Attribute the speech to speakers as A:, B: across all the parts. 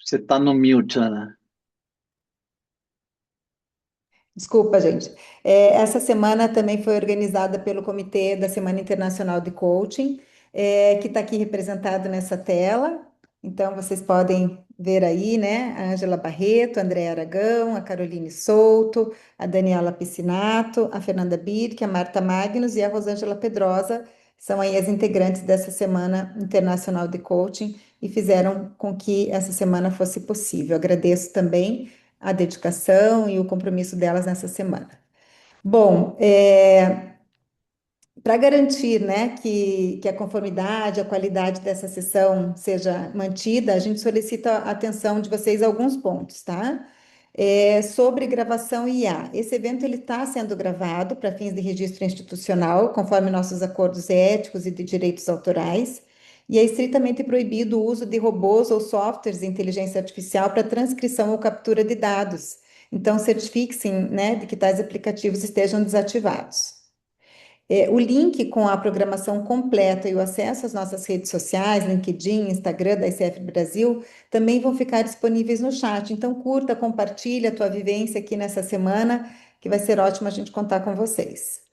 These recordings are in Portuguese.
A: Você tá no mute, Ana.
B: Desculpa, gente. Essa semana também foi organizada pelo Comitê da Semana Internacional de Coaching, que está aqui representado nessa tela. Então, vocês podem ver aí, né? A Ângela Barreto, a Andréa Aragão, a Caroline Souto, a Daniela Piscinato, a Fernanda Birk, a Marta Magnus e a Rosângela Pedrosa são aí as integrantes dessa Semana Internacional de Coaching e fizeram com que essa semana fosse possível. Agradeço também a dedicação e o compromisso delas nessa semana. Bom, para garantir, né, que a conformidade, a qualidade dessa sessão seja mantida, a gente solicita a atenção de vocês a alguns pontos, tá? Sobre gravação e IA. Esse evento ele está sendo gravado para fins de registro institucional, conforme nossos acordos éticos e de direitos autorais, e é estritamente proibido o uso de robôs ou softwares de inteligência artificial para transcrição ou captura de dados. Então, certifique-se, né, de que tais aplicativos estejam desativados. O link com a programação completa e o acesso às nossas redes sociais, LinkedIn, Instagram da ICF Brasil, também vão ficar disponíveis no chat. Então, curta, compartilha a tua vivência aqui nessa semana, que vai ser ótimo a gente contar com vocês.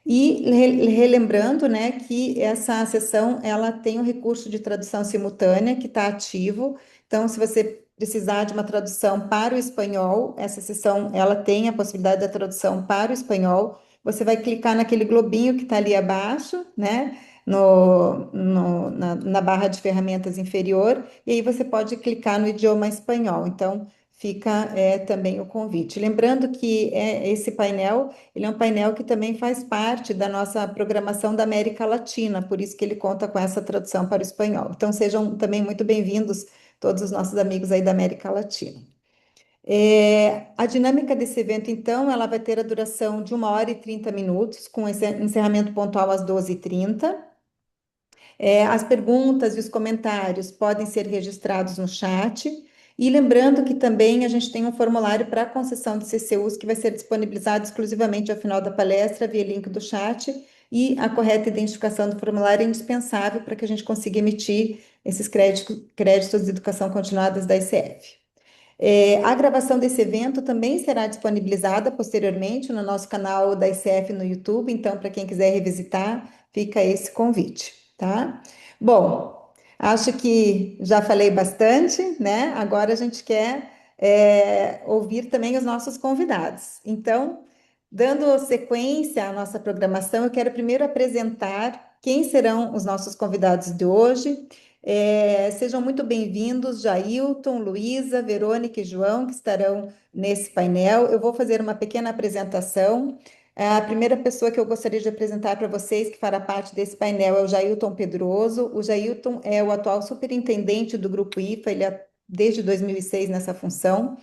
B: E relembrando, né, que essa sessão ela tem um recurso de tradução simultânea que está ativo. Então, se você precisar de uma tradução para o espanhol, essa sessão ela tem a possibilidade da tradução para o espanhol. Você vai clicar naquele globinho que está ali abaixo, né, na barra de ferramentas inferior, e aí você pode clicar no idioma espanhol. Então, fica também o convite. Lembrando que esse painel ele é um painel que também faz parte da nossa programação da América Latina, por isso que ele conta com essa tradução para o espanhol. Então, sejam também muito bem-vindos todos os nossos amigos aí da América Latina. A dinâmica desse evento, então, ela vai ter a duração de 1 hora e 30 minutos, com esse encerramento pontual às 12h30. As perguntas e os comentários podem ser registrados no chat. E lembrando que também a gente tem um formulário para concessão de CCUs que vai ser disponibilizado exclusivamente ao final da palestra via link do chat. E a correta identificação do formulário é indispensável para que a gente consiga emitir esses créditos de educação continuadas da ICF. A gravação desse evento também será disponibilizada posteriormente no nosso canal da ICF no YouTube, então, para quem quiser revisitar, fica esse convite, tá? Bom, acho que já falei bastante, né? Agora a gente quer ouvir também os nossos convidados. Então, dando sequência à nossa programação, eu quero primeiro apresentar quem serão os nossos convidados de hoje. Sejam muito bem-vindos, Jailton, Luísa, Verônica e João, que estarão nesse painel. Eu vou fazer uma pequena apresentação. A primeira pessoa que eu gostaria de apresentar para vocês, que fará parte desse painel, é o Jailton Pedroso. O Jailton é o atual superintendente do Grupo IFA, ele é desde 2006 nessa função.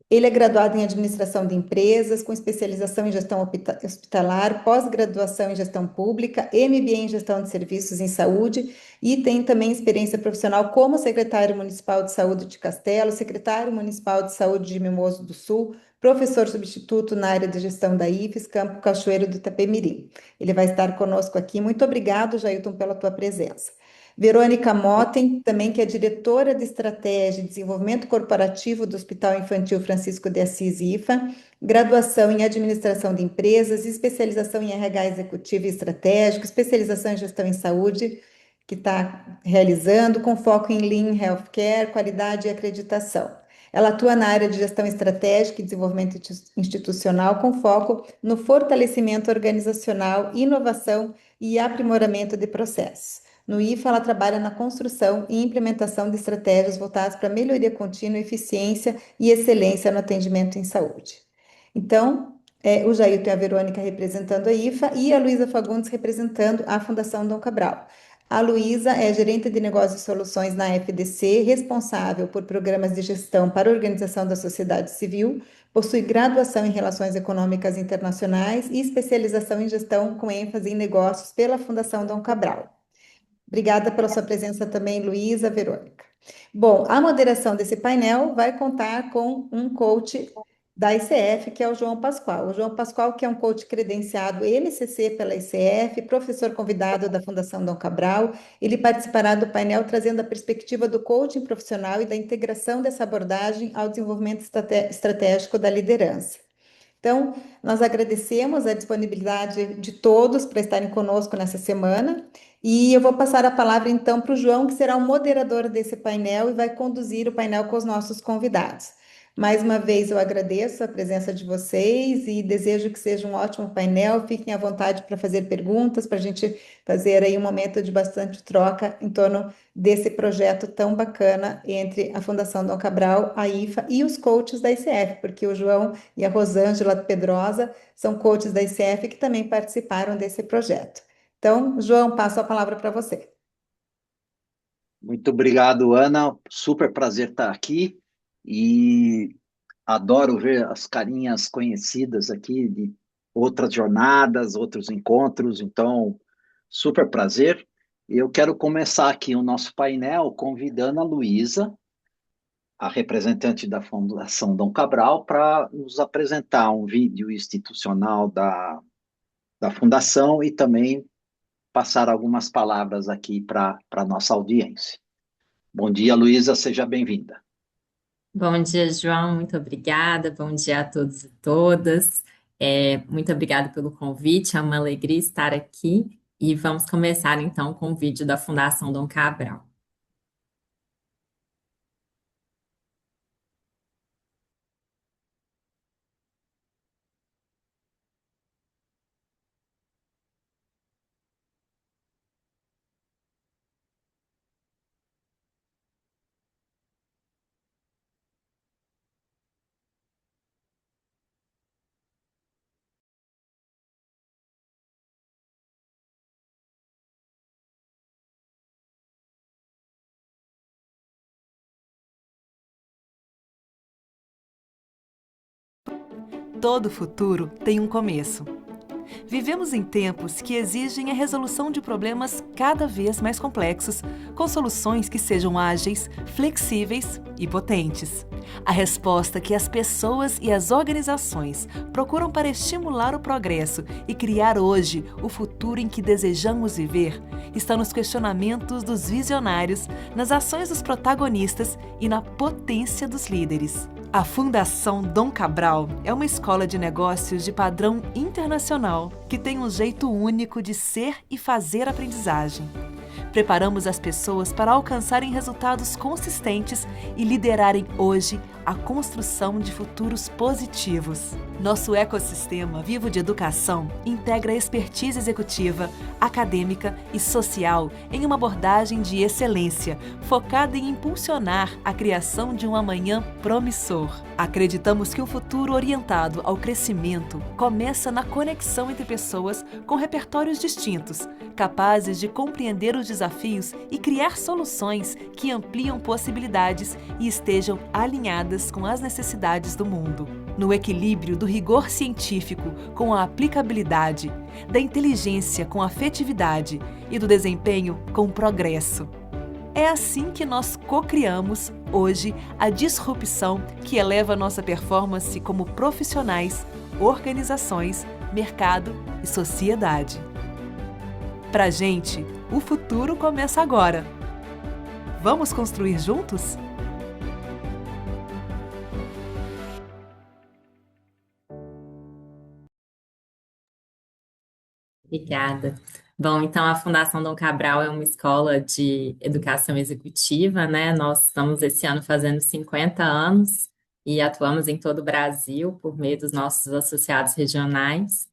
B: Ele é graduado em administração de empresas, com especialização em gestão hospitalar, pós-graduação em gestão pública, MBA em gestão de serviços em saúde e tem também experiência profissional como secretário municipal de saúde de Castelo, secretário municipal de saúde de Mimoso do Sul, professor substituto na área de gestão da IFES, Campo Cachoeiro do Itapemirim. Ele vai estar conosco aqui. Muito obrigado, Jailton, pela tua presença. Verônica Motten, também que é diretora de Estratégia e Desenvolvimento Corporativo do Hospital Infantil Francisco de Assis IFA, graduação em Administração de Empresas, especialização em RH Executivo e Estratégico, especialização em Gestão em Saúde, que está realizando, com foco em Lean Healthcare, qualidade e acreditação. Ela atua na área de gestão estratégica e desenvolvimento institucional, com foco no fortalecimento organizacional, inovação e aprimoramento de processos. No IFA, ela trabalha na construção e implementação de estratégias voltadas para melhoria contínua, eficiência e excelência no atendimento em saúde. Então, o Jailton e a Verônica representando a IFA e a Luísa Fagundes representando a Fundação Dom Cabral. A Luísa é gerente de negócios e soluções na FDC, responsável por programas de gestão para a organização da sociedade civil, possui graduação em Relações Econômicas Internacionais e especialização em gestão com ênfase em negócios pela Fundação Dom Cabral. Obrigada pela sua presença também, Luísa, Verônica. Bom, a moderação desse painel vai contar com um coach da ICF, que é o João Pascoal. O João Pascoal, que é um coach credenciado NCC pela ICF, professor convidado da Fundação Dom Cabral, ele participará do painel trazendo a perspectiva do coaching profissional e da integração dessa abordagem ao desenvolvimento estratégico da liderança. Então, nós agradecemos a disponibilidade de todos para estarem conosco nessa semana e eu vou passar a palavra então para o João, que será o moderador desse painel e vai conduzir o painel com os nossos convidados. Mais uma vez eu agradeço a presença de vocês e desejo que seja um ótimo painel. Fiquem à vontade para fazer perguntas, para a gente fazer aí um momento de bastante troca em torno desse projeto tão bacana entre a Fundação Dom Cabral, a IFA e os coaches da ICF, porque o João e a Rosângela Pedrosa são coaches da ICF que também participaram desse projeto. Então, João, passo a palavra para você.
A: Muito obrigado, Ana. Super prazer estar aqui e adoro ver as carinhas conhecidas aqui de outras jornadas, outros encontros. Então, super prazer. Eu quero começar aqui o nosso painel convidando a Luísa, a representante da Fundação Dom Cabral, para nos apresentar um vídeo institucional da Fundação e também passar algumas palavras aqui para a nossa audiência. Bom dia, Luísa, seja bem-vinda.
C: Bom dia, João. Muito obrigada. Bom dia a todos e todas. Muito obrigada pelo convite. É uma alegria estar aqui. E vamos começar então com o vídeo da Fundação Dom Cabral.
D: Todo futuro tem um começo. Vivemos em tempos que exigem a resolução de problemas cada vez mais complexos, com soluções que sejam ágeis, flexíveis e potentes. A resposta que as pessoas e as organizações procuram para estimular o progresso e criar hoje o futuro em que desejamos viver está nos questionamentos dos visionários, nas ações dos protagonistas e na potência dos líderes. A Fundação Dom Cabral é uma escola de negócios de padrão internacional que tem um jeito único de ser e fazer aprendizagem. Preparamos as pessoas para alcançarem resultados consistentes e liderarem hoje a construção de futuros positivos. Nosso ecossistema vivo de educação integra expertise executiva, acadêmica e social em uma abordagem de excelência, focada em impulsionar a criação de um amanhã promissor. Acreditamos que o futuro orientado ao crescimento começa na conexão entre pessoas com repertórios distintos, capazes de compreender os desafios e criar soluções que ampliam possibilidades e estejam alinhadas com as necessidades do mundo. No equilíbrio do rigor científico com a aplicabilidade, da inteligência com a afetividade e do desempenho com o progresso. É assim que nós co-criamos hoje a disrupção que eleva nossa performance como profissionais, organizações, mercado e sociedade. Pra gente, o futuro começa agora. Vamos construir juntos?
C: Obrigada. Bom, então a Fundação Dom Cabral é uma escola de educação executiva, né? Nós estamos esse ano fazendo 50 anos e atuamos em todo o Brasil por meio dos nossos associados regionais.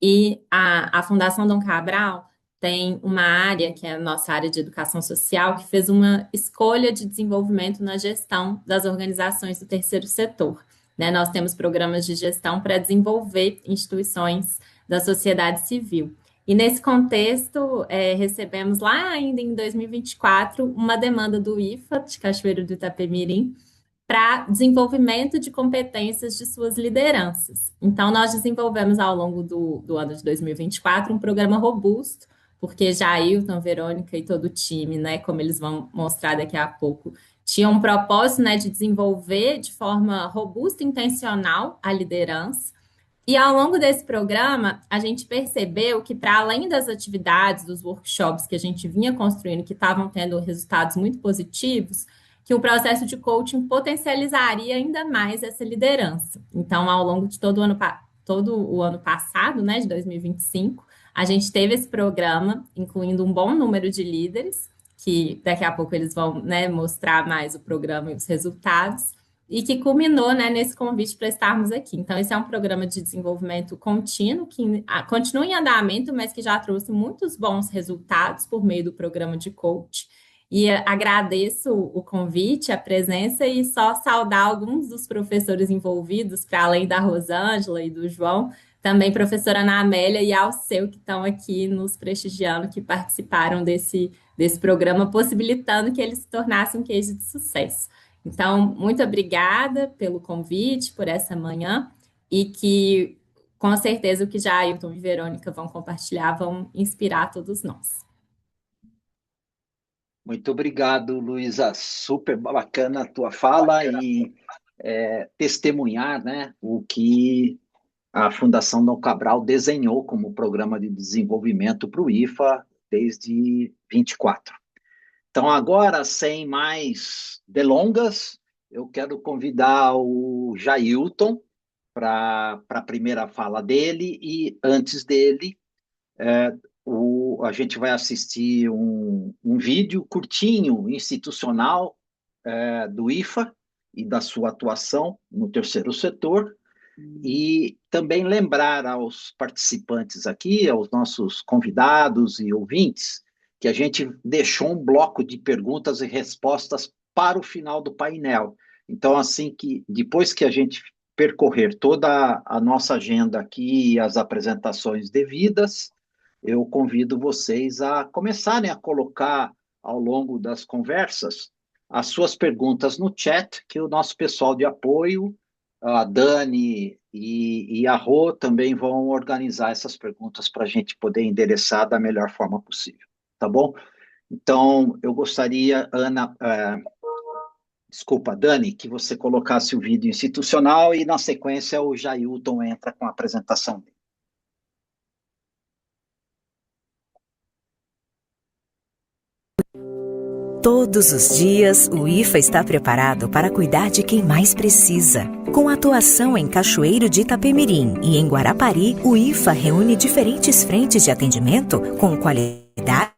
C: E a Fundação Dom Cabral tem uma área, que é a nossa área de educação social, que fez uma escolha de desenvolvimento na gestão das organizações do terceiro setor, né? Nós temos programas de gestão para desenvolver instituições da sociedade civil. E nesse contexto, recebemos lá ainda em 2024 uma demanda do IFA, de Cachoeiro do Itapemirim, para desenvolvimento de competências de suas lideranças. Então, nós desenvolvemos ao longo do ano de 2024 um programa robusto, porque já Ailton, Verônica e todo o time, né, como eles vão mostrar daqui a pouco, tinha um propósito, né, de desenvolver de forma robusta e intencional a liderança. E ao longo desse programa, a gente percebeu que, para além das atividades, dos workshops que a gente vinha construindo, que estavam tendo resultados muito positivos, que o processo de coaching potencializaria ainda mais essa liderança. Então, ao longo de todo o ano passado, né, de 2025, a gente teve esse programa, incluindo um bom número de líderes, que daqui a pouco eles vão, né, mostrar mais o programa e os resultados e que culminou, né, nesse convite para estarmos aqui. Então, esse é um programa de desenvolvimento contínuo, que continua em andamento, mas que já trouxe muitos bons resultados por meio do programa de coach. E agradeço o convite, a presença, e só saudar alguns dos professores envolvidos, para além da Rosângela e do João, também professora Ana Amélia e Alceu, que estão aqui nos prestigiando, que participaram desse programa, possibilitando que ele se tornasse um case de sucesso. Então, muito obrigada pelo convite, por essa manhã, e que, com certeza, o que já Ailton e Verônica vão compartilhar vão inspirar todos nós.
A: Muito obrigado, Luísa. Super bacana a tua fala e testemunhar, né, o que a Fundação Dom Cabral desenhou como programa de desenvolvimento para o IFA desde 24. Então, agora, sem mais delongas, eu quero convidar o Jailton para a primeira fala dele, e antes dele, a gente vai assistir um vídeo curtinho, institucional, do IFA e da sua atuação no terceiro setor, e também lembrar aos participantes aqui, aos nossos convidados e ouvintes, que a gente deixou um bloco de perguntas e respostas para o final do painel. Então, assim que depois que a gente percorrer toda a nossa agenda aqui e as apresentações devidas, eu convido vocês a começarem a colocar ao longo das conversas as suas perguntas no chat, que o nosso pessoal de apoio, a Dani e a Rô, também vão organizar essas perguntas para a gente poder endereçar da melhor forma possível, tá bom? Então, eu gostaria, Dani, que você colocasse o vídeo institucional e, na sequência, o Jailton entra com a apresentação dele.
E: Todos os dias, o IFA está preparado para cuidar de quem mais precisa. Com atuação em Cachoeiro de Itapemirim e em Guarapari, o IFA reúne diferentes frentes de atendimento com qualidade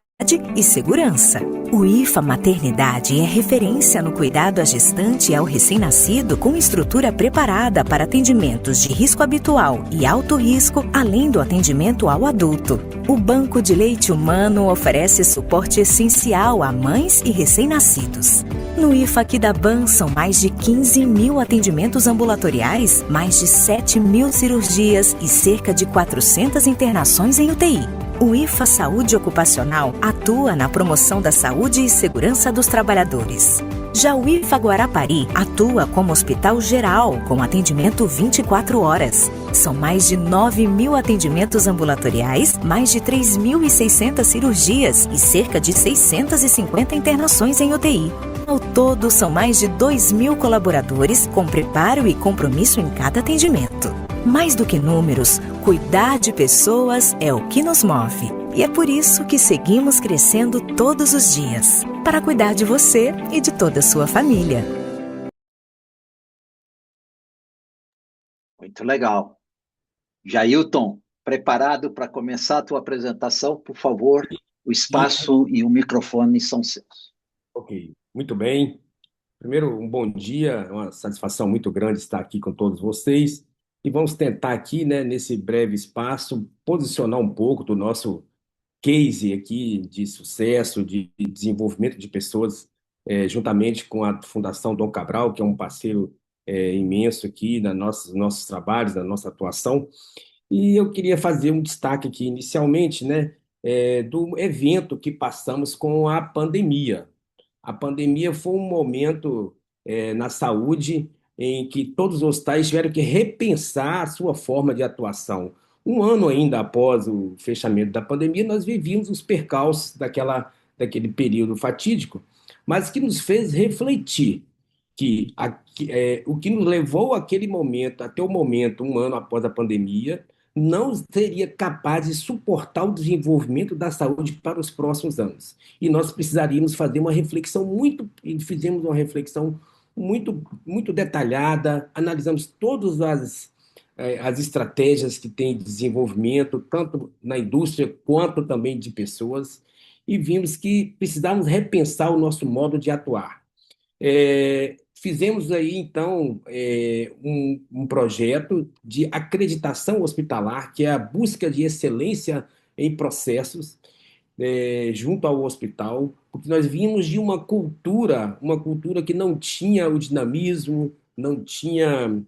E: e segurança. O IFA Maternidade é referência no cuidado à gestante e ao recém-nascido, com estrutura preparada para atendimentos de risco habitual e alto risco, além do atendimento ao adulto. O Banco de Leite Humano oferece suporte essencial a mães e recém-nascidos. No IFA Aquidaban são mais de 15 mil atendimentos ambulatoriais, mais de 7 mil cirurgias e cerca de 400 internações em UTI. O IFA Saúde Ocupacional atua na promoção da saúde e segurança dos trabalhadores. Já o IFA Guarapari atua como hospital geral, com atendimento 24 horas. São mais de 9 mil atendimentos ambulatoriais, mais de 3.600 cirurgias e cerca de 650 internações em UTI. Ao todo, são mais de 2 mil colaboradores com preparo e compromisso em cada atendimento. Mais do que números, cuidar de pessoas é o que nos move. E é por isso que seguimos crescendo todos os dias, para cuidar de você e de toda a sua família.
A: Muito legal. Jailton, preparado para começar a tua apresentação? Por favor, o espaço e o microfone são seus.
F: Ok, muito bem. Primeiro, um bom dia, é uma satisfação muito grande estar aqui com todos vocês. E vamos tentar aqui, né, nesse breve espaço, posicionar um pouco do nosso case aqui de sucesso, de desenvolvimento de pessoas, juntamente com a Fundação Dom Cabral, que é um parceiro imenso aqui nos nossos trabalhos, na nossa atuação. E eu queria fazer um destaque aqui inicialmente, né, do evento que passamos com a pandemia. A pandemia foi um momento na saúde em que todos os hospitais tiveram que repensar a sua forma de atuação. Um ano ainda após o fechamento da pandemia, nós vivíamos os percalços daquele período fatídico, mas que nos fez refletir o que nos levou àquele momento, até o momento, um ano após a pandemia, não seria capaz de suportar o desenvolvimento da saúde para os próximos anos. E nós precisaríamos fazer uma reflexão e fizemos uma reflexão muito detalhada, analisamos todas as estratégias que têm de desenvolvimento, tanto na indústria quanto também de pessoas, e vimos que precisávamos repensar o nosso modo de atuar. Fizemos aí, então, um projeto de acreditação hospitalar, que é a busca de excelência em processos, junto ao hospital, porque nós vimos de uma cultura que não tinha o dinamismo, não tinha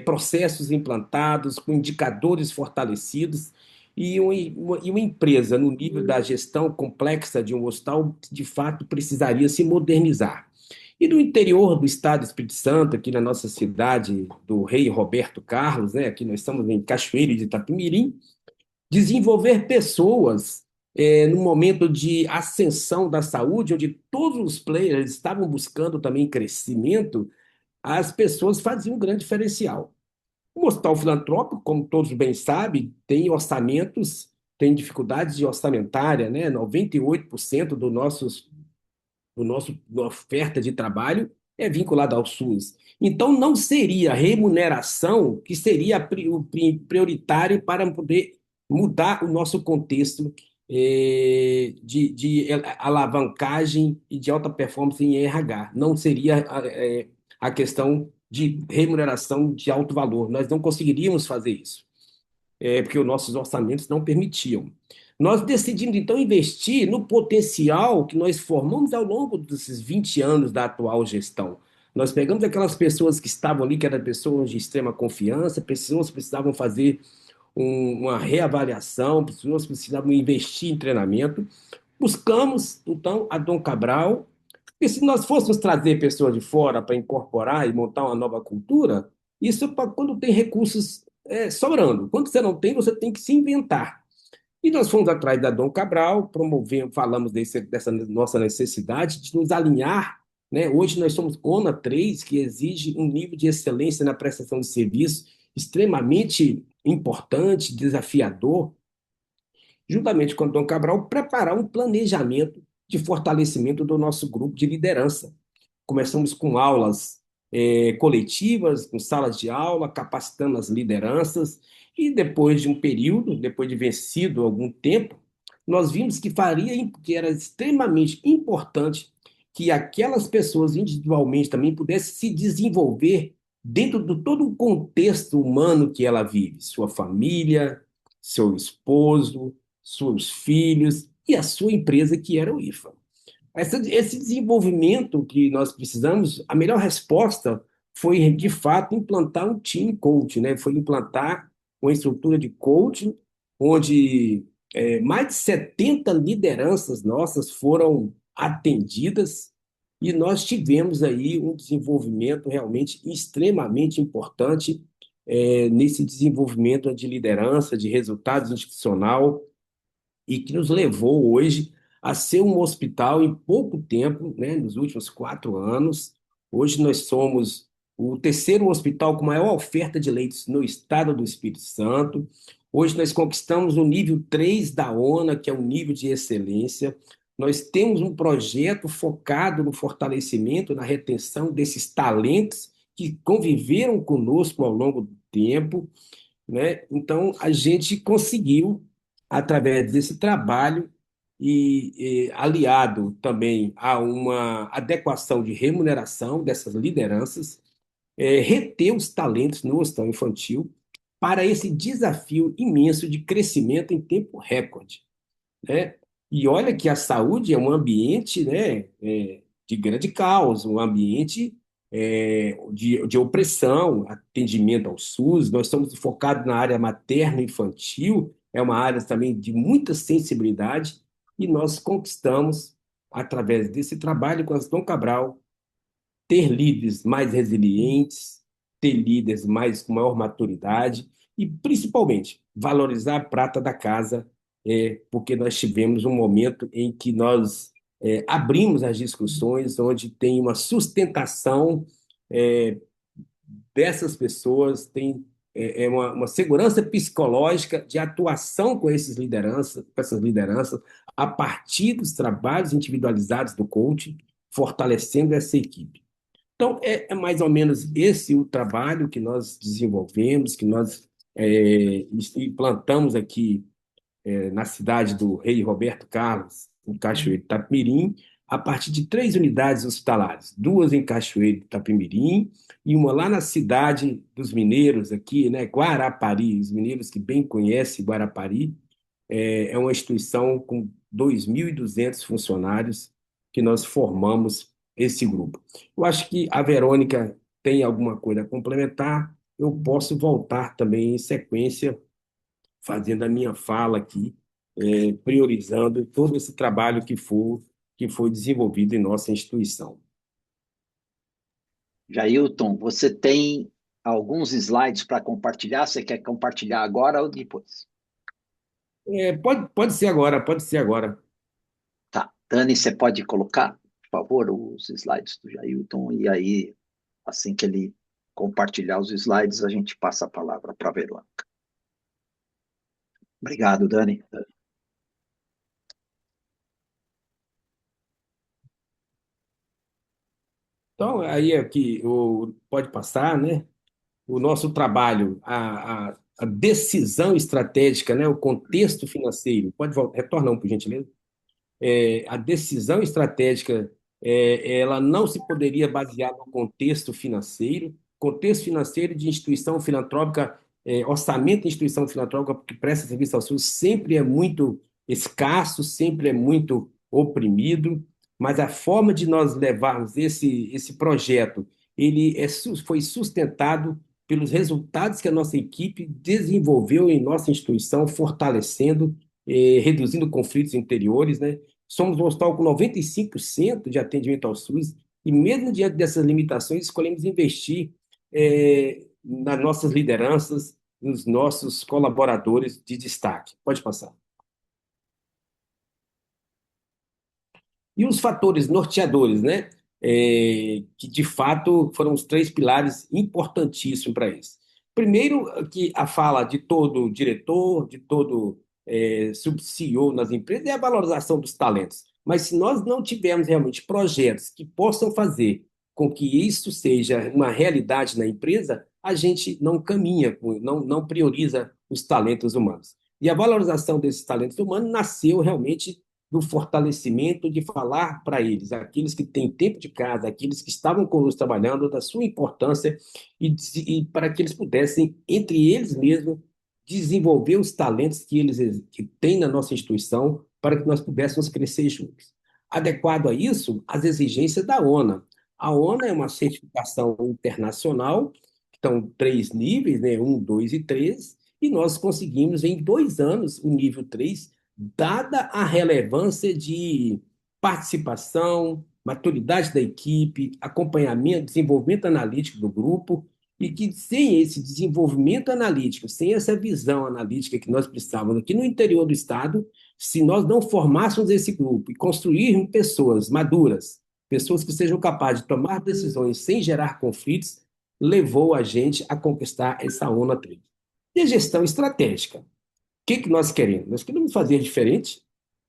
F: processos implantados, com indicadores fortalecidos, e uma empresa, no nível da gestão complexa de um hospital, de fato, precisaria se modernizar. E no interior do estado do Espírito Santo, aqui na nossa cidade do Rei Roberto Carlos, né, aqui nós estamos em Cachoeiro de Itapemirim, desenvolver pessoas no momento de ascensão da saúde, onde todos os players estavam buscando também crescimento, as pessoas faziam um grande diferencial. O hospital filantrópico, como todos bem sabem, tem orçamentos, tem dificuldades de orçamentária, né? 98% do nosso da oferta de trabalho é vinculada ao SUS. Então, não seria a remuneração que seria o prioritário para poder mudar o nosso contexto de alavancagem e de alta performance em RH. Não seria a questão de remuneração de alto valor. Nós não conseguiríamos fazer isso, porque os nossos orçamentos não permitiam. Nós decidimos, então, investir no potencial que nós formamos ao longo desses 20 anos da atual gestão. Nós pegamos aquelas pessoas que estavam ali, que eram pessoas de extrema confiança, pessoas que precisavam fazer uma reavaliação, pessoas que precisavam investir em treinamento. Buscamos, então, a Dom Cabral, e se nós fôssemos trazer pessoas de fora para incorporar e montar uma nova cultura, isso é para quando tem recursos sobrando. Quando você não tem, você tem que se inventar. E nós fomos atrás da Dom Cabral, falamos dessa nossa necessidade de nos alinhar, né? Hoje nós somos ONA 3, que exige um nível de excelência na prestação de serviço extremamente importante, desafiador, juntamente com a Dom Cabral, preparar um planejamento de fortalecimento do nosso grupo de liderança. Começamos com aulas coletivas, com salas de aula, capacitando as lideranças, e depois de um período, depois de vencido algum tempo, nós vimos que era extremamente importante que aquelas pessoas individualmente também pudessem se desenvolver dentro de todo o contexto humano que ela vive, sua família, seu esposo, seus filhos e a sua empresa, que era o IFA. Esse desenvolvimento que nós precisamos, a melhor resposta foi, de fato, implantar um time coach, né? Foi implantar uma estrutura de coaching, onde mais de 70 lideranças nossas foram atendidas, e nós tivemos aí um desenvolvimento realmente extremamente importante nesse desenvolvimento de liderança, de resultados institucional, e que nos levou hoje a ser um hospital em pouco tempo, né, nos últimos 4 anos. Hoje nós somos o terceiro hospital com maior oferta de leitos no estado do Espírito Santo. Hoje nós conquistamos o nível 3 da ONA, que é um nível de excelência. Nós temos um projeto focado no fortalecimento, na retenção desses talentos que conviveram conosco ao longo do tempo, né? Então, a gente conseguiu, através desse trabalho, e aliado também a uma adequação de remuneração dessas lideranças, reter os talentos no hospital infantil para esse desafio imenso de crescimento em tempo recorde, né? E olha que a saúde é um ambiente, né, de grande caos, um ambiente de opressão, atendimento ao SUS. Nós estamos focados na área materno-infantil, é uma área também de muita sensibilidade, e nós conquistamos, através desse trabalho com a Dom Cabral, ter líderes mais resilientes, ter líderes com maior maturidade e, principalmente, valorizar a prata da casa, porque nós tivemos um momento em que nós abrimos as discussões onde tem uma sustentação é, dessas pessoas, tem uma segurança psicológica de atuação com essas lideranças, a partir dos trabalhos individualizados do coach, fortalecendo essa equipe. Então, é mais ou menos esse o trabalho que nós desenvolvemos, que nós implantamos aqui na cidade do Rei Roberto Carlos, em Cachoeiro de Itapemirim, a partir de 3 unidades hospitalares, 2 em Cachoeiro de Itapemirim e uma lá na cidade dos mineiros aqui, né, Guarapari. Os mineiros que bem conhecem Guarapari, é uma instituição com 2.200 funcionários que nós formamos esse grupo. Eu acho que a Verônica tem alguma coisa a complementar, eu posso voltar também em sequência fazendo a minha fala aqui, priorizando todo esse trabalho que foi desenvolvido em nossa instituição.
A: Jailton, você tem alguns slides para compartilhar? Você quer compartilhar agora ou depois?
F: Pode ser agora, pode ser agora.
A: Tá. Dani, você pode colocar, por favor, os slides do Jailton, e aí, assim que ele compartilhar os slides, a gente passa a palavra para a Verônica. Obrigado, Dani.
F: Então, aí aqui, pode passar, né? O nosso trabalho, a decisão estratégica, né? O contexto financeiro. Pode voltar, retornar, por gentileza. A decisão estratégica, ela não se poderia basear no contexto financeiro de instituição filantrópica, orçamento de instituição filantrópica que presta serviço ao SUS sempre é muito escasso, sempre é muito oprimido, mas a forma de nós levarmos esse projeto, foi sustentado pelos resultados que a nossa equipe desenvolveu em nossa instituição, fortalecendo, reduzindo conflitos interiores, né? Somos um hospital com 95% de atendimento ao SUS e, mesmo diante dessas limitações, escolhemos investir nas nossas lideranças, nos nossos colaboradores de destaque. Pode passar. E os fatores norteadores, né? Que, de fato, foram os 3 pilares importantíssimos para isso. Primeiro, que a fala de todo diretor, de todo sub-CEO nas empresas, é a valorização dos talentos. Mas se nós não tivermos realmente projetos que possam fazer com que isso seja uma realidade na empresa, a gente não caminha, não prioriza os talentos humanos. E a valorização desses talentos humanos nasceu realmente do fortalecimento de falar para eles, aqueles que têm tempo de casa, aqueles que estavam conosco trabalhando, da sua importância e para que eles pudessem, entre eles mesmos, desenvolver os talentos que têm na nossa instituição para que nós pudéssemos crescer juntos. Adequado a isso, as exigências da ONA. A ONA é uma certificação internacional, então 3 níveis, né? 1, 2 e 3, e nós conseguimos em 2 anos o nível 3, dada a relevância de participação, maturidade da equipe, acompanhamento, desenvolvimento analítico do grupo, e que sem esse desenvolvimento analítico, sem essa visão analítica que nós precisávamos aqui no interior do Estado, se nós não formássemos esse grupo e construirmos pessoas maduras, pessoas que sejam capazes de tomar decisões sem gerar conflitos, levou a gente a conquistar essa ONA 3. E a gestão estratégica. O que nós queremos? Nós queremos fazer diferente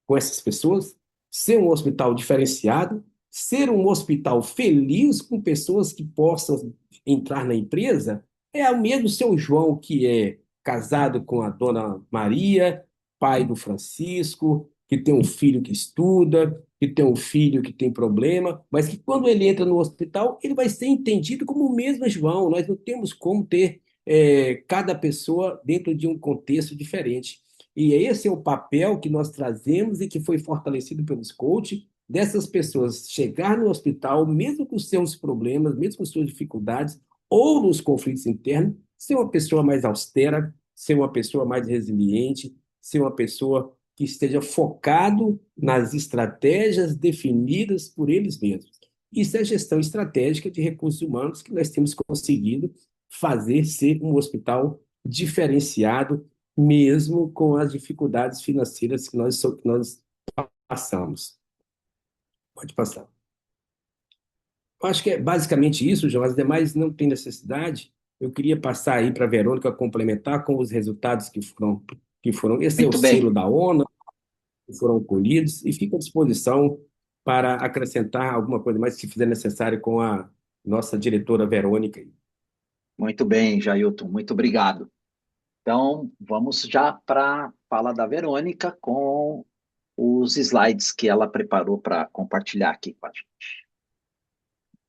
F: com essas pessoas, ser um hospital diferenciado, ser um hospital feliz com pessoas que possam entrar na empresa. É o mesmo seu João, que é casado com a dona Maria, pai do Francisco, que tem um filho que estuda, que tem um filho que tem problema, mas que quando ele entra no hospital, ele vai ser entendido como o mesmo João. Nós não temos como ter cada pessoa dentro de um contexto diferente. E esse é o papel que nós trazemos e que foi fortalecido pelos coaches, dessas pessoas chegar no hospital, mesmo com seus problemas, mesmo com suas dificuldades, ou nos conflitos internos, ser uma pessoa mais austera, ser uma pessoa mais resiliente, ser uma pessoa que esteja focado nas estratégias definidas por eles mesmos. Isso é gestão estratégica de recursos humanos que nós temos conseguido fazer ser um hospital diferenciado, mesmo com as dificuldades financeiras que nós passamos. Pode passar. Eu acho que é basicamente isso, João. As demais não tem necessidade. Eu queria passar aí para a Verônica complementar com os resultados que foram. Esse é o
A: Muito
F: selo
A: bem.
F: da ONU, que foram colhidos, e fico à disposição para acrescentar alguma coisa mais, se fizer necessário, com a nossa diretora Verônica.
A: Muito bem, Jailton. Muito obrigado. Então, vamos já para a fala da Verônica com os slides que ela preparou para compartilhar aqui com a gente.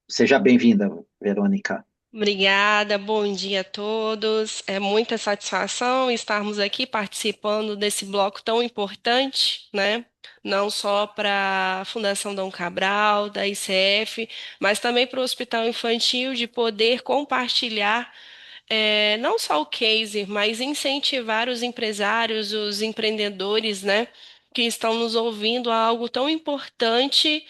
A: Seja bem-vinda, Verônica.
G: Obrigada, bom dia a todos. É muita satisfação estarmos aqui participando desse bloco tão importante, né? Não só para a Fundação Dom Cabral, da ICF, mas também para o Hospital Infantil, de poder compartilhar não só o case, mas incentivar os empresários, os empreendedores, né, que estão nos ouvindo a algo tão importante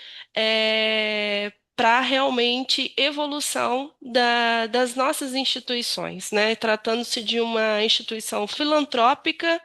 G: para realmente evolução das nossas instituições, né? Tratando-se de uma instituição filantrópica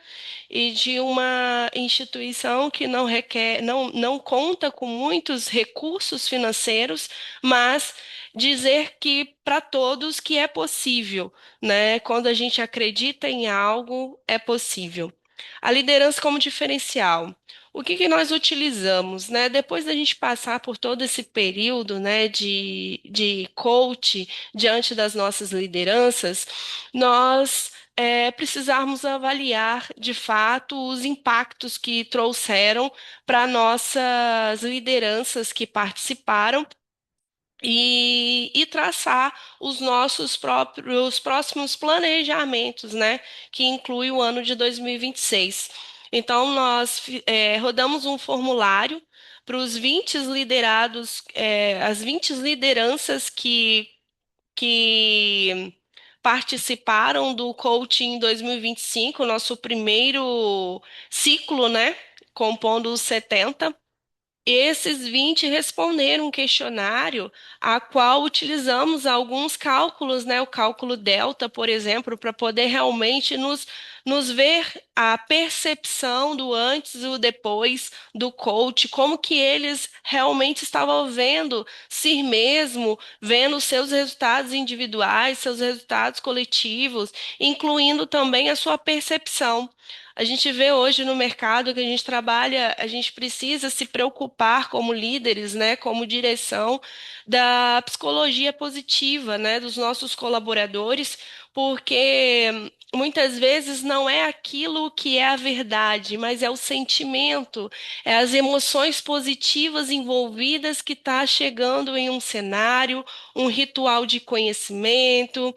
G: e de uma instituição que não requer, não conta com muitos recursos financeiros, mas dizer que para todos que é possível, né? Quando a gente acredita em algo, é possível. A liderança como diferencial. O que que nós utilizamos, né? Depois da gente passar por todo esse período, né, de coach diante das nossas lideranças, nós precisarmos avaliar de fato os impactos que trouxeram para nossas lideranças que participaram e traçar os nossos próprios próximos planejamentos, né? Que inclui o ano de 2026. Então, nós rodamos um formulário para os 20 liderados, as 20 lideranças que participaram do Coaching 2025, nosso primeiro ciclo, né? Compondo os 70. Esses 20 responderam um questionário a qual utilizamos alguns cálculos, né? O cálculo delta, por exemplo, para poder realmente nos ver a percepção do antes e o depois do coach, como que eles realmente estavam vendo si mesmo, vendo seus resultados individuais, seus resultados coletivos, incluindo também a sua percepção. A gente vê hoje no mercado que a gente trabalha, a gente precisa se preocupar como líderes, né, como direção da psicologia positiva, né, dos nossos colaboradores, porque muitas vezes não é aquilo que é a verdade, mas é o sentimento, é as emoções positivas envolvidas que está chegando em um cenário, um ritual de conhecimento,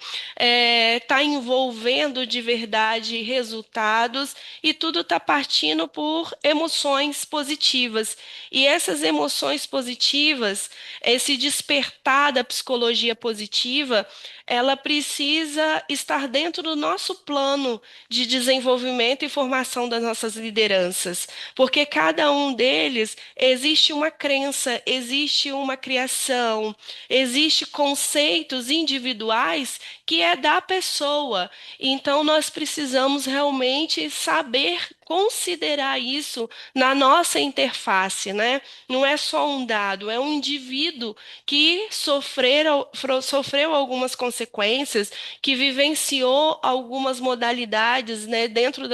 G: está envolvendo de verdade resultados e tudo está partindo por emoções positivas. E essas emoções positivas, esse despertar da psicologia positiva, ela precisa estar dentro do nosso plano de desenvolvimento e formação das nossas lideranças, porque cada um deles existe uma crença, existe uma criação, existe conceitos individuais que é da pessoa. Então nós precisamos realmente saber considerar isso na nossa interface, né? Não é só um dado, é um indivíduo que sofreu algumas consequências, que vivenciou algumas modalidades, né, dentro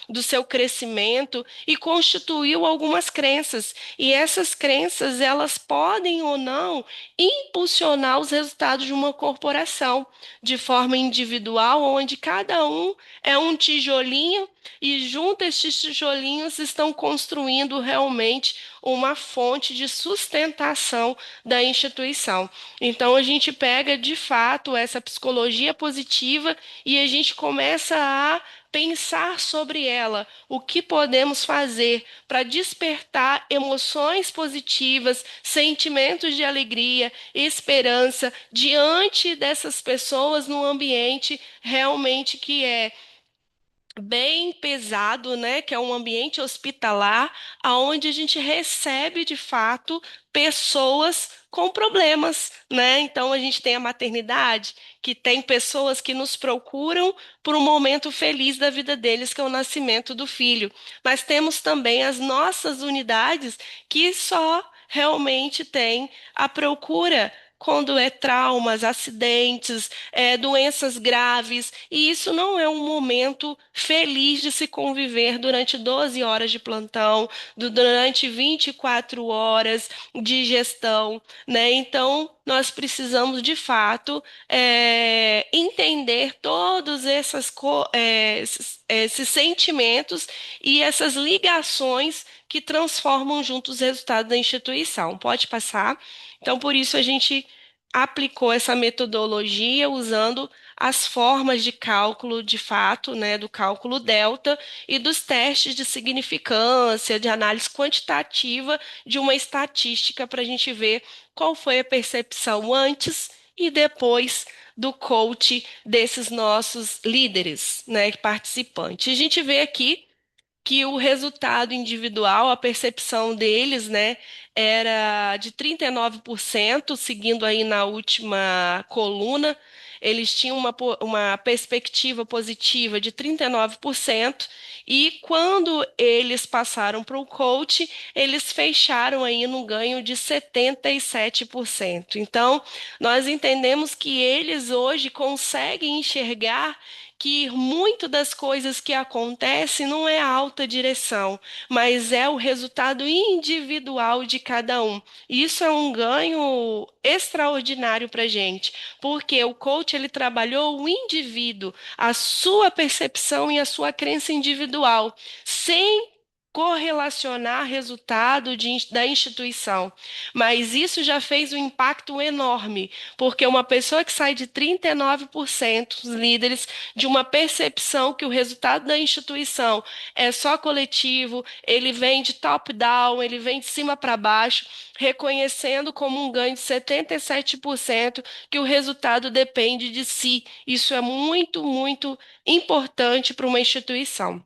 G: do seu crescimento e constituiu algumas crenças. E essas crenças, elas podem ou não impulsionar os resultados de uma corporação de forma individual, onde cada um é um tijolinho e junto estes tijolinhos estão construindo realmente uma fonte de sustentação da instituição. Então a gente pega de fato essa psicologia positiva e a gente começa a pensar sobre ela, o que podemos fazer para despertar emoções positivas, sentimentos de alegria, esperança diante dessas pessoas num ambiente realmente que é bem pesado, né, que é um ambiente hospitalar, aonde a gente recebe de fato pessoas com problemas, né? Então a gente tem a maternidade, que tem pessoas que nos procuram por um momento feliz da vida deles, que é o nascimento do filho. Mas temos também as nossas unidades que só realmente tem a procura quando é traumas, acidentes, doenças graves, e isso não é um momento feliz de se conviver durante 12 horas de plantão, durante 24 horas de gestão, né? Então, nós precisamos, de fato, entender todos esses sentimentos e essas ligações que transformam juntos os resultados da instituição. Pode passar. Então, por isso, a gente aplicou essa metodologia usando as formas de cálculo de fato, né, do cálculo delta e dos testes de significância, de análise quantitativa de uma estatística para a gente ver qual foi a percepção antes e depois do coach desses nossos líderes, né, participantes. A gente vê aqui que o resultado individual, a percepção deles, né, era de 39%, seguindo aí na última coluna, eles tinham uma perspectiva positiva de 39%, e quando eles passaram para o coach, eles fecharam aí no ganho de 77%. Então, nós entendemos que eles hoje conseguem enxergar que muito das coisas que acontecem não é a alta direção, mas é o resultado individual de cada um. Isso é um ganho extraordinário para a gente, porque o coach ele trabalhou o indivíduo, a sua percepção e a sua crença individual, sem correlacionar resultado da instituição. Mas isso já fez um impacto enorme, porque uma pessoa que sai de 39%, os líderes, de uma percepção que o resultado da instituição é só coletivo, ele vem de top-down, ele vem de cima para baixo, reconhecendo como um ganho de 77% que o resultado depende de si. Isso é muito, muito importante para uma instituição.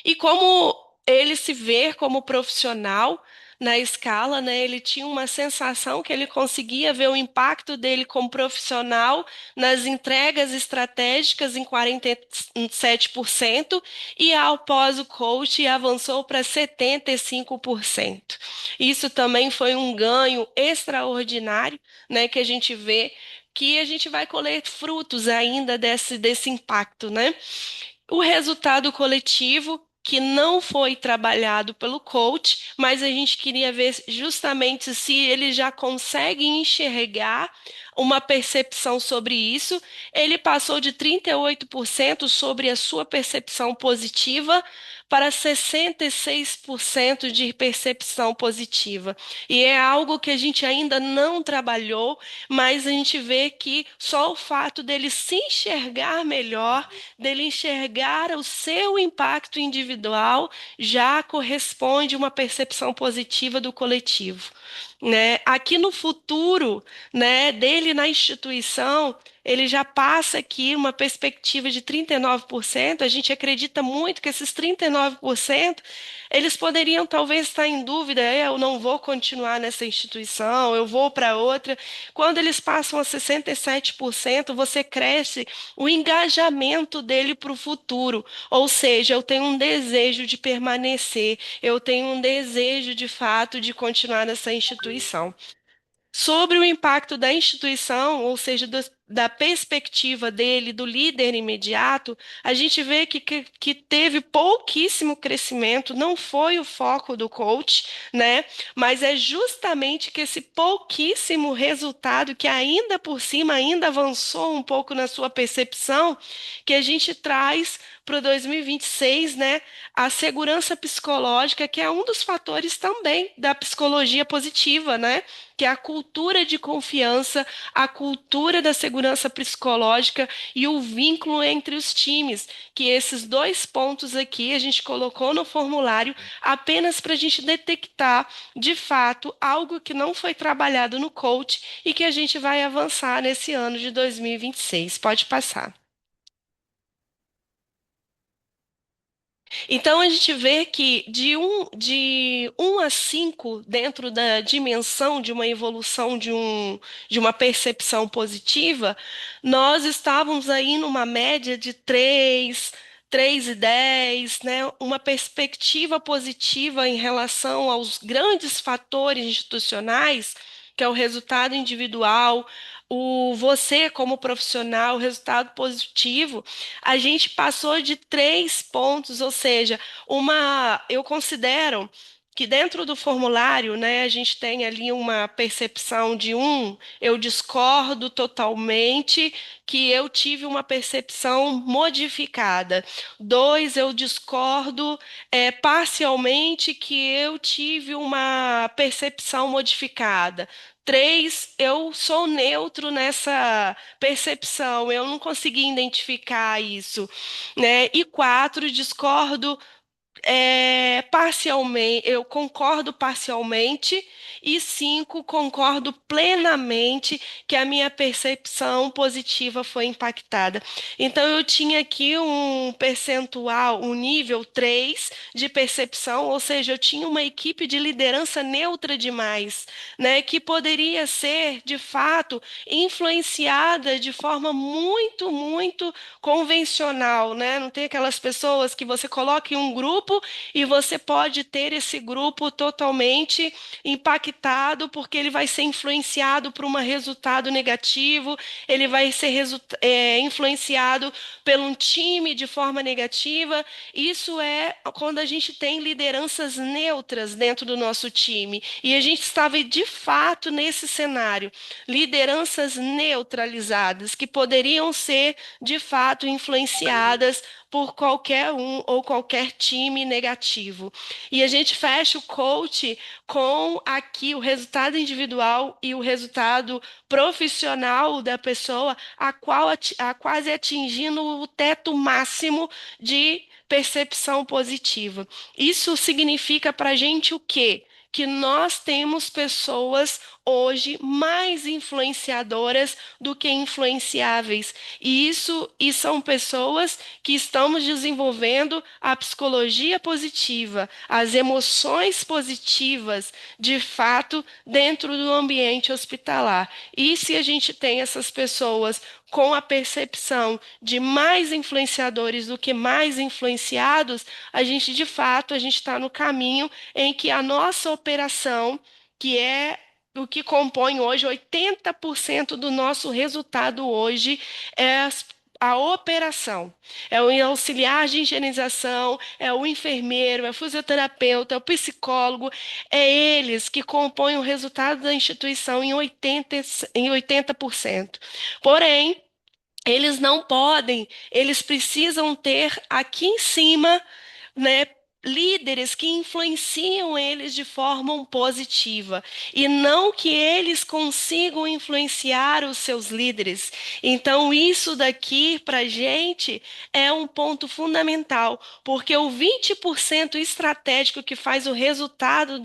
G: E como ele se vê como profissional na escala, né, ele tinha uma sensação que ele conseguia ver o impacto dele como profissional nas entregas estratégicas em 47% e após o coach avançou para 75%. Isso também foi um ganho extraordinário, né, que a gente vê que a gente vai colher frutos ainda desse impacto, né? O resultado coletivo, que não foi trabalhado pelo coach, mas a gente queria ver justamente se ele já consegue enxergar uma percepção sobre isso. Ele passou de 38% sobre a sua percepção positiva para 66% de percepção positiva. E é algo que a gente ainda não trabalhou, mas a gente vê que só o fato dele se enxergar melhor, dele enxergar o seu impacto individual, já corresponde a uma percepção positiva do coletivo, né? Aqui no futuro, né, dele na instituição, ele já passa aqui uma perspectiva de 39%. A gente acredita muito que esses 39%, eles poderiam talvez estar em dúvida, eu não vou continuar nessa instituição, eu vou para outra. Quando eles passam a 67%, você cresce o engajamento dele para o futuro. Ou seja, eu tenho um desejo de permanecer, eu tenho um desejo de fato de continuar nessa instituição. Sobre o impacto da instituição, ou seja, da perspectiva dele, do líder imediato, a gente vê que teve pouquíssimo crescimento, não foi o foco do coach, né? Mas é justamente que esse pouquíssimo resultado, que ainda por cima ainda avançou um pouco na sua percepção, que a gente traz para o 2026, né? A segurança psicológica, que é um dos fatores também da psicologia positiva, né? Que é a cultura de confiança, a cultura da segurança psicológica e o vínculo entre os times, que esses dois pontos aqui a gente colocou no formulário apenas para a gente detectar, de fato, algo que não foi trabalhado no coach e que a gente vai avançar nesse ano de 2026. Pode passar. Então, a gente vê que de um a 5 dentro da dimensão de uma evolução de uma percepção positiva, nós estávamos aí numa média de 3, 3 e 10, né? Uma perspectiva positiva em relação aos grandes fatores institucionais, que é o resultado individual, o você como profissional, o resultado positivo, a gente passou de 3 pontos, ou seja, eu considero que dentro do formulário, né, a gente tem ali uma percepção de eu discordo totalmente, que eu tive uma percepção modificada. 2, eu discordo parcialmente, que eu tive uma percepção modificada. 3, eu sou neutro nessa percepção, eu não consegui identificar isso, né? E 4, discordo parcialmente, eu concordo parcialmente, e 5, concordo plenamente que a minha percepção positiva foi impactada. Então, eu tinha aqui um percentual, um nível 3 de percepção, ou seja, eu tinha uma equipe de liderança neutra demais, né, que poderia ser, de fato, influenciada de forma muito, muito convencional, né? Não tem aquelas pessoas que você coloca em um grupo e você pode ter esse grupo totalmente impactado, porque ele vai ser influenciado por um resultado negativo, ele vai ser influenciado por um time de forma negativa. Isso é quando a gente tem lideranças neutras dentro do nosso time. E a gente estava de fato nesse cenário, lideranças neutralizadas que poderiam ser de fato influenciadas por qualquer um ou qualquer time negativo. E a gente fecha o coach com aqui o resultado individual e o resultado profissional da pessoa, a quase atingindo o teto máximo de percepção positiva. Isso significa para a gente o quê? Que nós temos pessoas hoje mais influenciadoras do que influenciáveis. E são pessoas que estamos desenvolvendo a psicologia positiva, as emoções positivas, de fato, dentro do ambiente hospitalar. E se a gente tem essas pessoas com a percepção de mais influenciadores do que mais influenciados, a gente, de fato, a gente está no caminho em que a nossa operação, que é o que compõe hoje 80% do nosso resultado hoje, é a operação. É o auxiliar de higienização, é o enfermeiro, é o fisioterapeuta, é o psicólogo, é eles que compõem o resultado da instituição em 80%. Porém, eles não podem, eles precisam ter aqui em cima, né, líderes que influenciam eles de forma positiva e não que eles consigam influenciar os seus líderes. Então, isso daqui para a gente é um ponto fundamental, porque o 20% estratégico que faz o resultado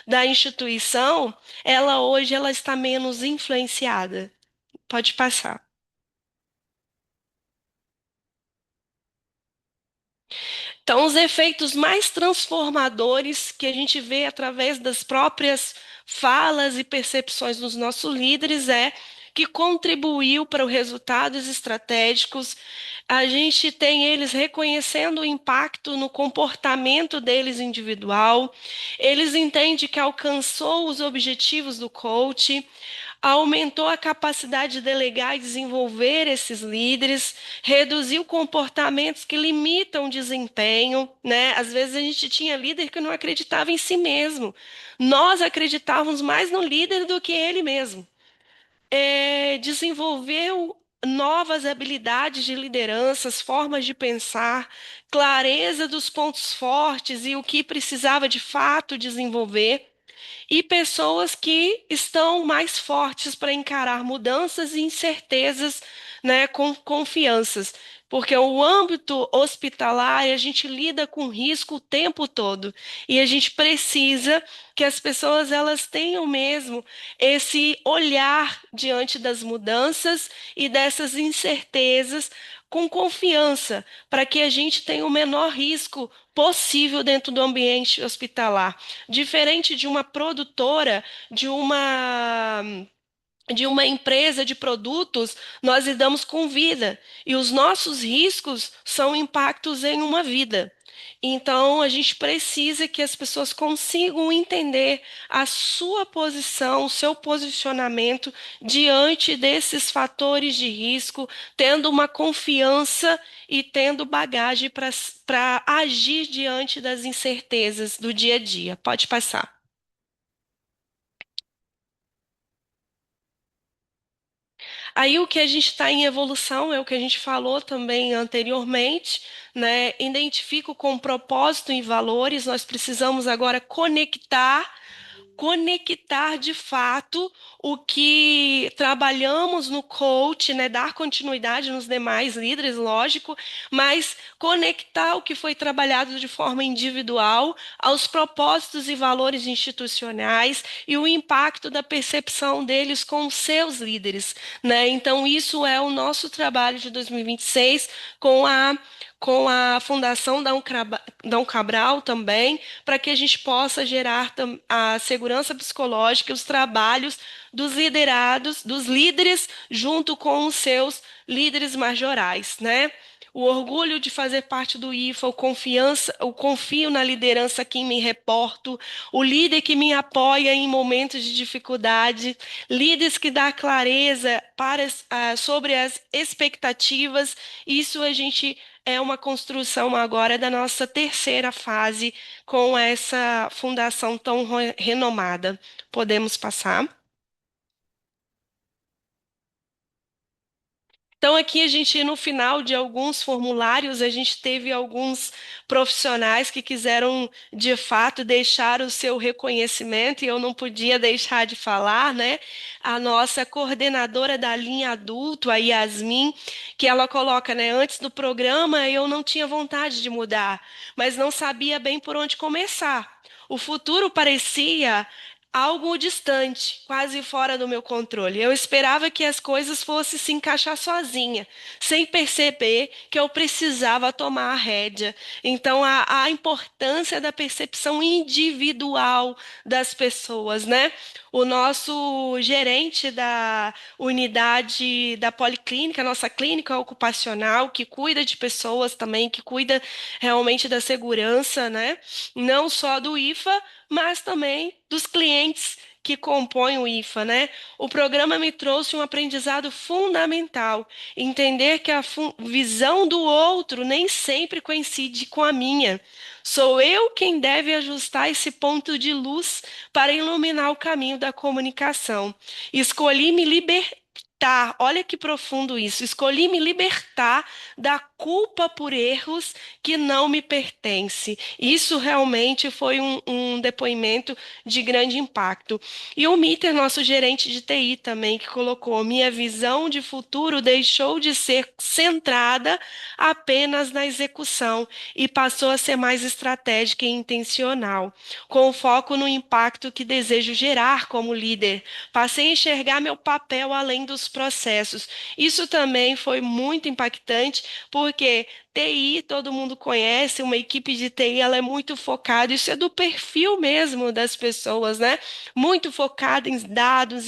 G: da instituição, ela hoje ela está menos influenciada. Pode passar. Então, os efeitos mais transformadores que a gente vê através das próprias falas e percepções dos nossos líderes é que contribuiu para os resultados estratégicos. A gente tem eles reconhecendo o impacto no comportamento deles individual. Eles entendem que alcançou os objetivos do coach, aumentou a capacidade de delegar e desenvolver esses líderes, reduziu comportamentos que limitam o desempenho, né? Às vezes a gente tinha líder que não acreditava em si mesmo. Nós acreditávamos mais no líder do que ele mesmo. Desenvolveu novas habilidades de lideranças, formas de pensar, clareza dos pontos fortes e o que precisava de fato desenvolver, e pessoas que estão mais fortes para encarar mudanças e incertezas, né, com confianças. Porque o âmbito hospitalar, a gente lida com risco o tempo todo. E a gente precisa que as pessoas elas tenham mesmo esse olhar diante das mudanças e dessas incertezas com confiança, para que a gente tenha o menor risco possível dentro do ambiente hospitalar. Diferente de uma produtora, de de uma empresa de produtos, nós lidamos com vida e os nossos riscos são impactos em uma vida. Então, a gente precisa que as pessoas consigam entender a sua posição, o seu posicionamento diante desses fatores de risco, tendo uma confiança e tendo bagagem para agir diante das incertezas do dia a dia. Pode passar. Aí o que a gente está em evolução é o que a gente falou também anteriormente, né? Identifico com propósito e valores, nós precisamos agora conectar de fato o que trabalhamos no coach, né, dar continuidade nos demais líderes, lógico, mas conectar o que foi trabalhado de forma individual aos propósitos e valores institucionais e o impacto da percepção deles com os seus líderes, né? Então, isso é o nosso trabalho de 2026 com a Fundação Dom Cabral também, para que a gente possa gerar a segurança psicológica e os trabalhos dos liderados, dos líderes, junto com os seus líderes majorais, né? O orgulho de fazer parte do IFA, o confio na liderança a quem me reporto, o líder que me apoia em momentos de dificuldade, líderes que dá clareza sobre as expectativas. Isso a gente é uma construção agora da nossa terceira fase com essa fundação tão renomada. Podemos passar? Então, aqui a gente, no final de alguns formulários, a gente teve alguns profissionais que quiseram, de fato, deixar o seu reconhecimento, e eu não podia deixar de falar, né? A nossa coordenadora da linha adulto, a Yasmin, que ela coloca, né? Antes do programa, eu não tinha vontade de mudar, mas não sabia bem por onde começar. O futuro parecia algo distante, quase fora do meu controle. Eu esperava que as coisas fossem se encaixar sozinha, sem perceber que eu precisava tomar a rédea. Então, a importância da percepção individual das pessoas, né? O nosso gerente da unidade da policlínica, nossa clínica ocupacional, que cuida de pessoas também, que cuida realmente da segurança, né? Não só do IFA, mas também dos clientes que compõem o IFA, né? O programa me trouxe um aprendizado fundamental, entender que a visão do outro nem sempre coincide com a minha. Sou eu quem deve ajustar esse ponto de luz para iluminar o caminho da comunicação. Escolhi me libertar. Olha que profundo isso. Escolhi me libertar da culpa por erros que não me pertencem. Isso realmente foi um depoimento de grande impacto. E o Mitter, nosso gerente de TI também, que colocou: minha visão de futuro deixou de ser centrada apenas na execução e passou a ser mais estratégica e intencional, com foco no impacto que desejo gerar como líder. Passei a enxergar meu papel além dos processos. Isso também foi muito impactante, porque TI, todo mundo conhece, uma equipe de TI, ela é muito focada, isso é do perfil mesmo das pessoas, né? Muito focada em dados,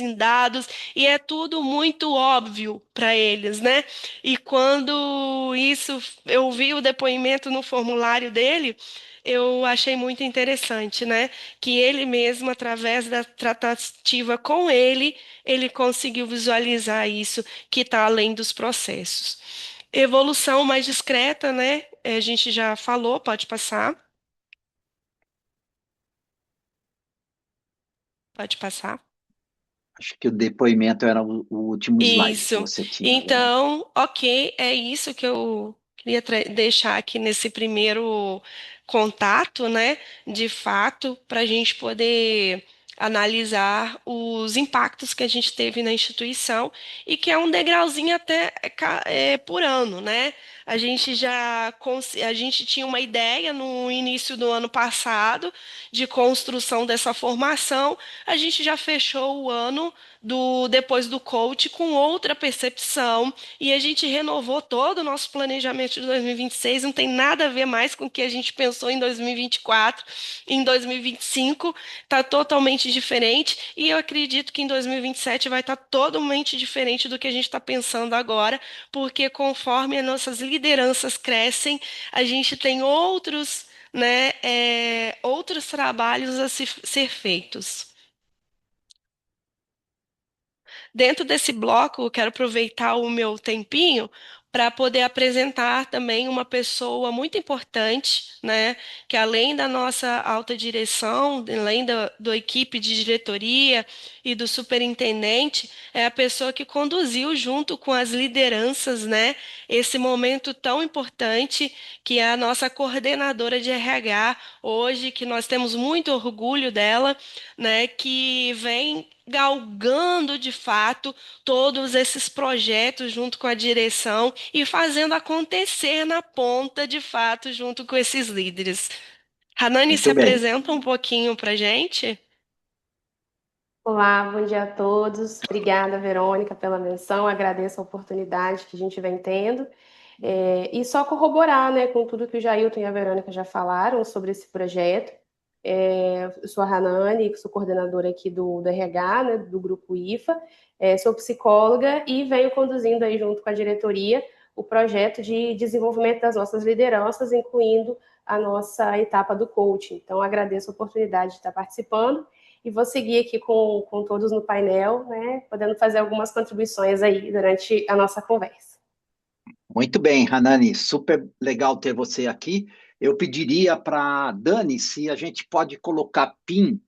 G: e é tudo muito óbvio para eles, né? E quando eu vi o depoimento no formulário dele, eu achei muito interessante, né? Que ele mesmo, através da tratativa com ele conseguiu visualizar isso que está além dos processos. Evolução mais discreta, né? A gente já falou, pode passar. Pode passar.
A: Acho que o depoimento era o último slide que
G: Isso.
A: você tinha, Leandro.
G: Então, ok, é isso que eu queria deixar aqui nesse primeiro contato, né? De fato, para a gente poder analisar os impactos que a gente teve na instituição e que é um degrauzinho até por ano, né? A gente tinha uma ideia no início do ano passado de construção dessa formação. A gente já fechou o ano do depois do coach com outra percepção e a gente renovou todo o nosso planejamento de 2026. Não tem nada a ver mais com o que a gente pensou em 2024, em 2025 está totalmente diferente e eu acredito que em 2027 vai estar totalmente diferente do que a gente está pensando agora, porque conforme as nossas lideranças crescem, a gente tem outros, né, outros trabalhos a ser feitos. Dentro desse bloco, eu quero aproveitar o meu tempinho para poder apresentar também uma pessoa muito importante, né? Que além da nossa alta direção, além da equipe de diretoria e do superintendente, é a pessoa que conduziu junto com as lideranças, né? Esse momento tão importante que é a nossa coordenadora de RH hoje, que nós temos muito orgulho dela, né? Que vem galgando de fato todos esses projetos junto com a direção e fazendo acontecer na ponta de fato junto com esses líderes. Hanani, se
A: Muito bem.
G: apresenta um pouquinho para gente?
H: Olá, bom dia a todos. Obrigada, Verônica, pela menção. Agradeço a oportunidade que a gente vem tendo. E só corroborar, né, com tudo que o Jailton e a Verônica já falaram sobre esse projeto. Eu sou a Hanani, sou coordenadora aqui do RH, né, do Grupo IFA. Sou psicóloga e venho conduzindo aí junto com a diretoria o projeto de desenvolvimento das nossas lideranças, incluindo a nossa etapa do coaching. Então, agradeço a oportunidade de estar participando e vou seguir aqui com todos no painel, né, podendo fazer algumas contribuições aí durante a nossa conversa.
A: Muito bem, Hanani, super legal ter você aqui. Eu pediria para Dani se a gente pode colocar PIN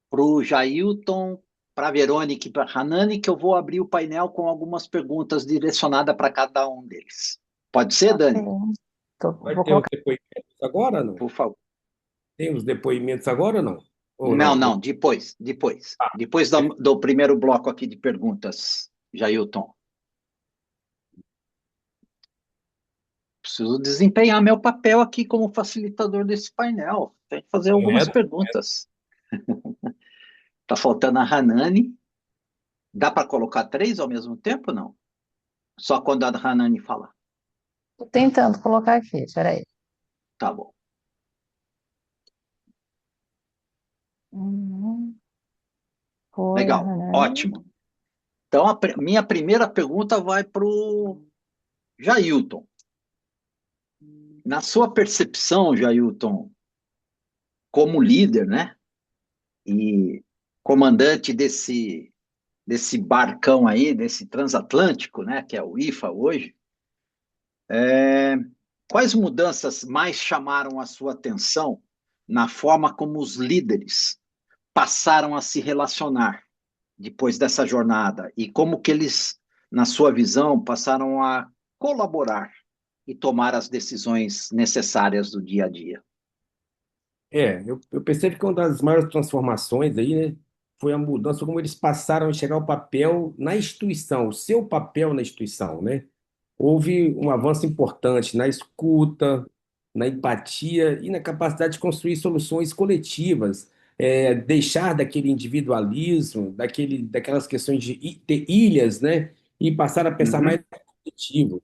A: para o Jailton, para a Verônica e para a Hanani, que eu vou abrir o painel com algumas perguntas direcionadas para cada um deles. Pode ser, Dani?
F: Vai
B: Vou
F: ter os
B: colocar.
F: depoimentos agora ou não?
A: Por favor.
F: Tem os depoimentos agora ou não? Ou
A: Não,
F: não?
A: não, depois. Depois do primeiro bloco aqui de perguntas, Jailton. Preciso desempenhar meu papel aqui como facilitador desse painel. Tem que fazer algumas
F: Correto.
A: perguntas. Tá faltando a Hanani. Dá para colocar três ao mesmo tempo ou não? Só quando a Hanani falar.
B: Tô tentando colocar aqui, peraí.
A: Tá bom.
B: Foi a
A: Legal.
B: Hanani.
A: Ótimo. Então, minha primeira pergunta vai para o Jailton. Na sua percepção, Jailton, como líder, né? E comandante desse barcão aí, desse transatlântico, né? Que é o IFA hoje. Quais mudanças mais chamaram a sua atenção na forma como os líderes passaram a se relacionar depois dessa jornada e como que eles, na sua visão, passaram a colaborar e tomar as decisões necessárias do dia a dia?
F: Eu percebo que uma das maiores transformações aí, né, foi a mudança como eles passaram a enxergar o papel na instituição, o seu papel na instituição, né? Houve um avanço importante na escuta, na empatia e na capacidade de construir soluções coletivas, deixar daquele individualismo, daquelas questões de ter ilhas, né, e passar a pensar mais
A: Uhum.
F: coletivo.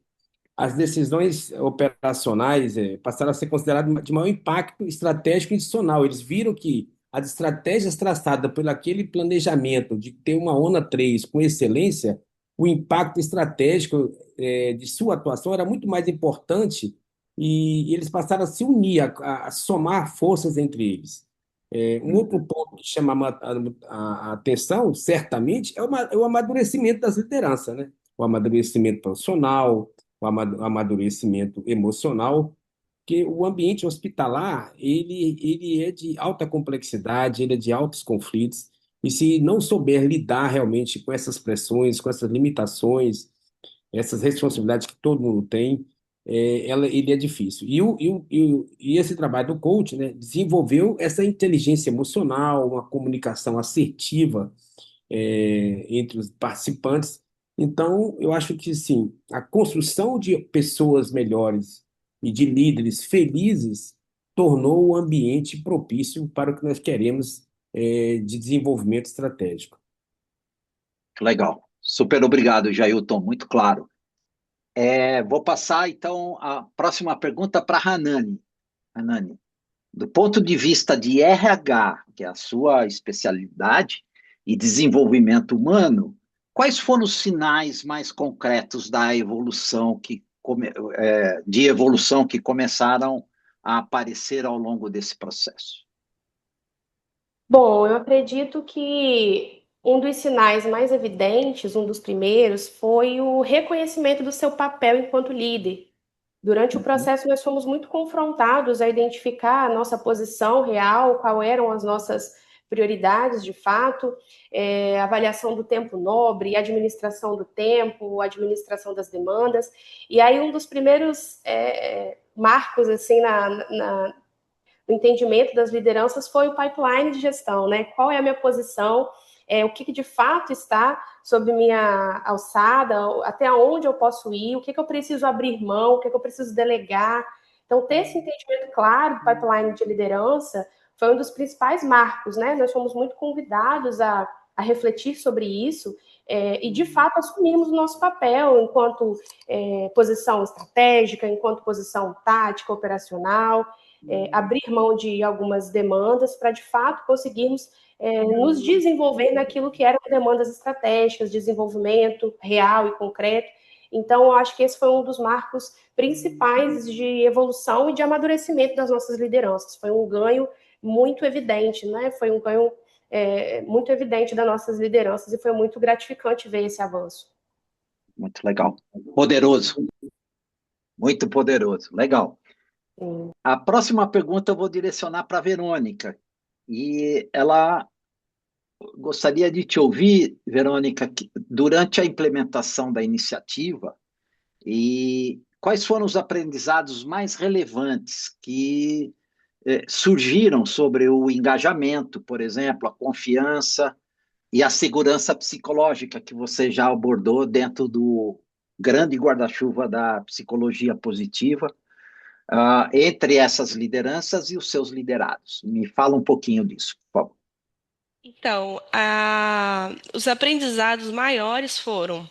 F: As decisões operacionais passaram a ser consideradas de maior impacto estratégico e institucional. Eles viram que as estratégias traçadas por aquele planejamento de ter uma ONA 3 com excelência, o impacto estratégico de sua atuação era muito mais importante e eles passaram a se unir, a somar forças entre eles. Um outro ponto que chama a atenção, certamente, é o amadurecimento das lideranças, né? O amadurecimento profissional, o amadurecimento emocional, que o ambiente hospitalar, ele é de alta complexidade, ele é de altos conflitos, e se não souber lidar realmente com essas pressões, com essas limitações, essas responsabilidades que todo mundo tem, ele é difícil. E esse trabalho do coach, né, desenvolveu essa inteligência emocional, uma comunicação assertiva entre os participantes, Então, eu acho que, sim, a construção de pessoas melhores e de líderes felizes tornou o ambiente propício para o que nós queremos, de desenvolvimento estratégico.
A: Legal. Super obrigado, Jailton, muito claro. Vou passar, então, a próxima pergunta para a Hanani. Hanani, do ponto de vista de RH, que é a sua especialidade, e desenvolvimento humano, quais foram os sinais mais concretos da evolução de evolução que começaram a aparecer ao longo desse processo?
H: Bom, eu acredito que um dos sinais mais evidentes, um dos primeiros, foi o reconhecimento do seu papel enquanto líder. Durante o
A: Uhum.
H: processo, nós fomos muito confrontados a identificar a nossa posição real, quais eram as nossas prioridades de fato, avaliação do tempo nobre, administração do tempo, administração das demandas. E aí, um dos primeiros marcos assim no entendimento das lideranças foi o pipeline de gestão, né? Qual é a minha posição, o que de fato está sob minha alçada, até onde eu posso ir, o que eu preciso abrir mão, o que eu preciso delegar. Então, ter esse entendimento claro do pipeline de liderança foi um dos principais marcos, né? Nós fomos muito convidados a refletir sobre isso e, de fato, assumirmos o nosso papel enquanto posição estratégica, enquanto posição tática, operacional, abrir mão de algumas demandas para, de fato, conseguirmos nos desenvolver naquilo que eram demandas estratégicas, desenvolvimento real e concreto. Então, eu acho que esse foi um dos marcos principais de evolução e de amadurecimento das nossas lideranças. Foi um ganho muito evidente, né? Foi um ganho muito evidente das nossas lideranças e foi muito gratificante ver esse avanço.
A: Muito legal. Poderoso. Muito poderoso. Legal.
H: Sim.
A: A próxima pergunta eu vou direcionar para a Verônica. E ela gostaria de te ouvir, Verônica, durante a implementação da iniciativa, e quais foram os aprendizados mais relevantes que surgiram sobre o engajamento, por exemplo, a confiança e a segurança psicológica que você já abordou dentro do grande guarda-chuva da psicologia positiva, entre essas lideranças e os seus liderados. Me fala um pouquinho disso, por favor.
G: Então, os aprendizados maiores foram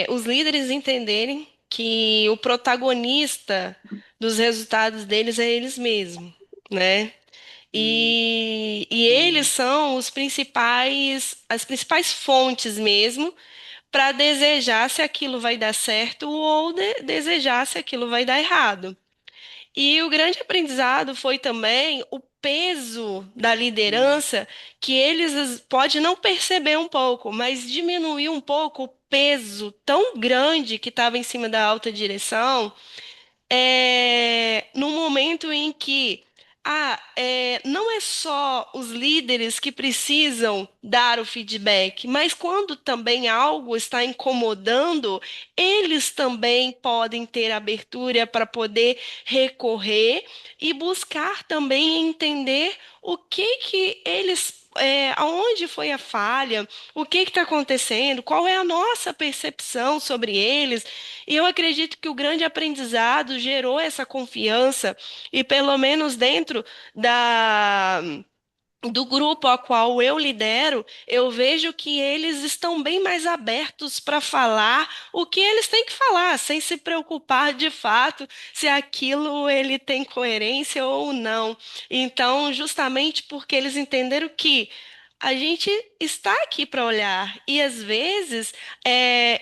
G: os líderes entenderem que o protagonista dos resultados deles é eles mesmos, né? E eles são as principais fontes mesmo para desejar se aquilo vai dar certo ou desejar se aquilo vai dar errado. E o grande aprendizado foi também o peso da liderança, que eles pode não perceber um pouco, mas diminuir um pouco o peso tão grande que estava em cima da alta direção, no momento em que não é só os líderes que precisam dar o feedback, mas quando também algo está incomodando, eles também podem ter abertura para poder recorrer e buscar também entender o que que eles aonde foi a falha, o que está acontecendo, qual é a nossa percepção sobre eles. E eu acredito que o grande aprendizado gerou essa confiança, e pelo menos dentro da. Do grupo a qual eu lidero, eu vejo que eles estão bem mais abertos para falar o que eles têm que falar, sem se preocupar de fato se aquilo ele tem coerência ou não. Então, justamente porque eles entenderam que a gente está aqui para olhar e às vezes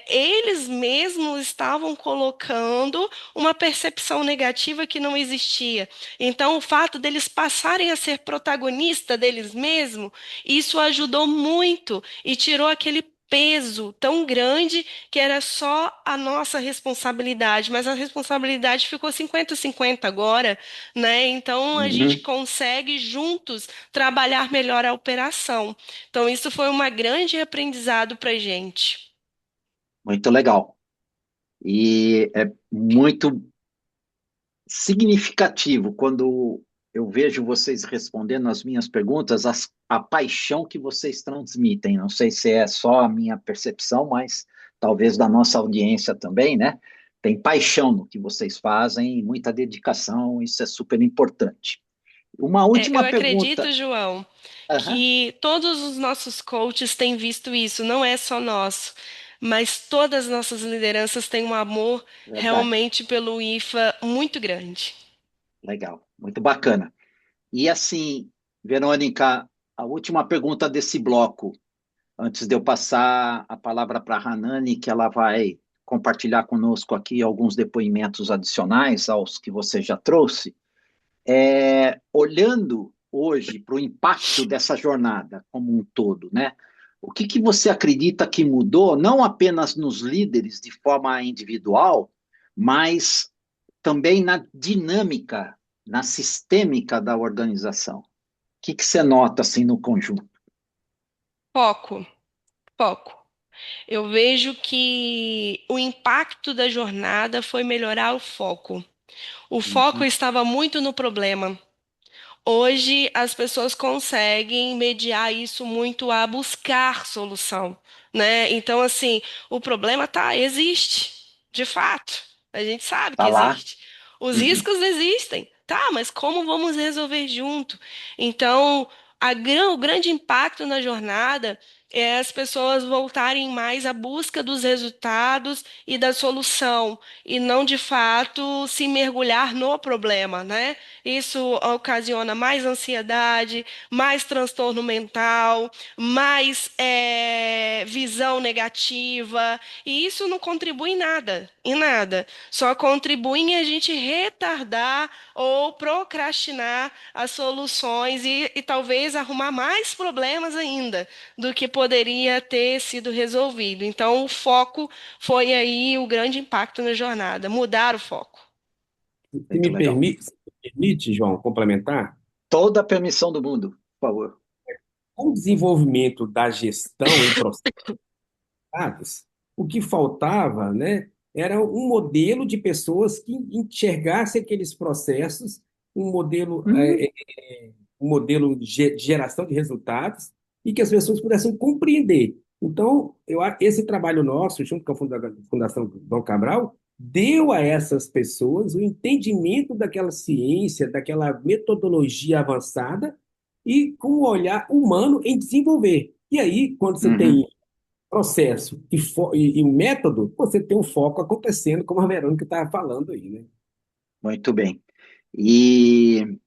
G: eles mesmos estavam colocando uma percepção negativa que não existia. Então, o fato deles passarem a ser protagonista deles mesmos, isso ajudou muito e tirou aquele peso tão grande que era só a nossa responsabilidade, mas a responsabilidade ficou 50-50 agora, né? Então a gente
A: Uhum.
G: consegue juntos trabalhar melhor a operação. Então isso foi uma grande aprendizado para a gente.
A: Muito legal. E é muito significativo quando eu vejo vocês respondendo as minhas perguntas, a paixão que vocês transmitem. Não sei se é só a minha percepção, mas talvez da nossa audiência também, né? Tem paixão no que vocês fazem, muita dedicação, isso é super importante. Uma
G: Eu
A: última pergunta.
G: acredito, João,
A: Aham,
G: que todos os nossos coaches têm visto isso, não é só nosso, mas todas as nossas lideranças têm um amor
A: verdade,
G: realmente pelo IFA muito grande.
A: legal, muito bacana. E assim, Verônica, a última pergunta desse bloco, antes de eu passar a palavra para a Hanani, que ela vai compartilhar conosco aqui alguns depoimentos adicionais aos que você já trouxe. Olhando hoje para o impacto dessa jornada como um todo, né? O que você acredita que mudou, não apenas nos líderes de forma individual, mas também na dinâmica, na sistêmica da organização? O que você nota assim no conjunto?
G: Foco, foco. Eu vejo que o impacto da jornada foi melhorar o foco. O foco
A: Uhum,
G: estava muito no problema. Hoje as pessoas conseguem mediar isso muito a buscar solução, né? Então, assim, o problema existe, de fato. A gente sabe
A: tá
G: que
A: lá.
G: existe. Os
A: Uhum,
G: riscos existem, tá? Mas como vamos resolver junto? Então, o grande impacto na jornada é as pessoas voltarem mais à busca dos resultados e da solução, e não de fato se mergulhar no problema, né? Isso ocasiona mais ansiedade, mais transtorno mental, mais visão negativa, e isso não contribui em nada. Só contribui em a gente retardar ou procrastinar as soluções e talvez arrumar mais problemas ainda do que poderia ter sido resolvido. Então, o foco foi aí o grande impacto na jornada, mudar o foco.
A: muito legal.
F: Se me permite, João, complementar,
A: Toda a permissão do mundo, por favor.
F: com o desenvolvimento da gestão em processos, o que faltava, né, era um modelo de pessoas que enxergassem aqueles processos, um modelo,
B: Hum,
F: um modelo de geração de resultados e que as pessoas pudessem compreender. Então, esse trabalho nosso, junto com a Fundação Dom Cabral, deu a essas pessoas o entendimento daquela ciência, daquela metodologia avançada e com o olhar humano em desenvolver. E aí, quando você
A: Uhum,
F: tem processo e método, você tem um foco acontecendo, como a Verônica estava falando aí, né?
A: muito bem. E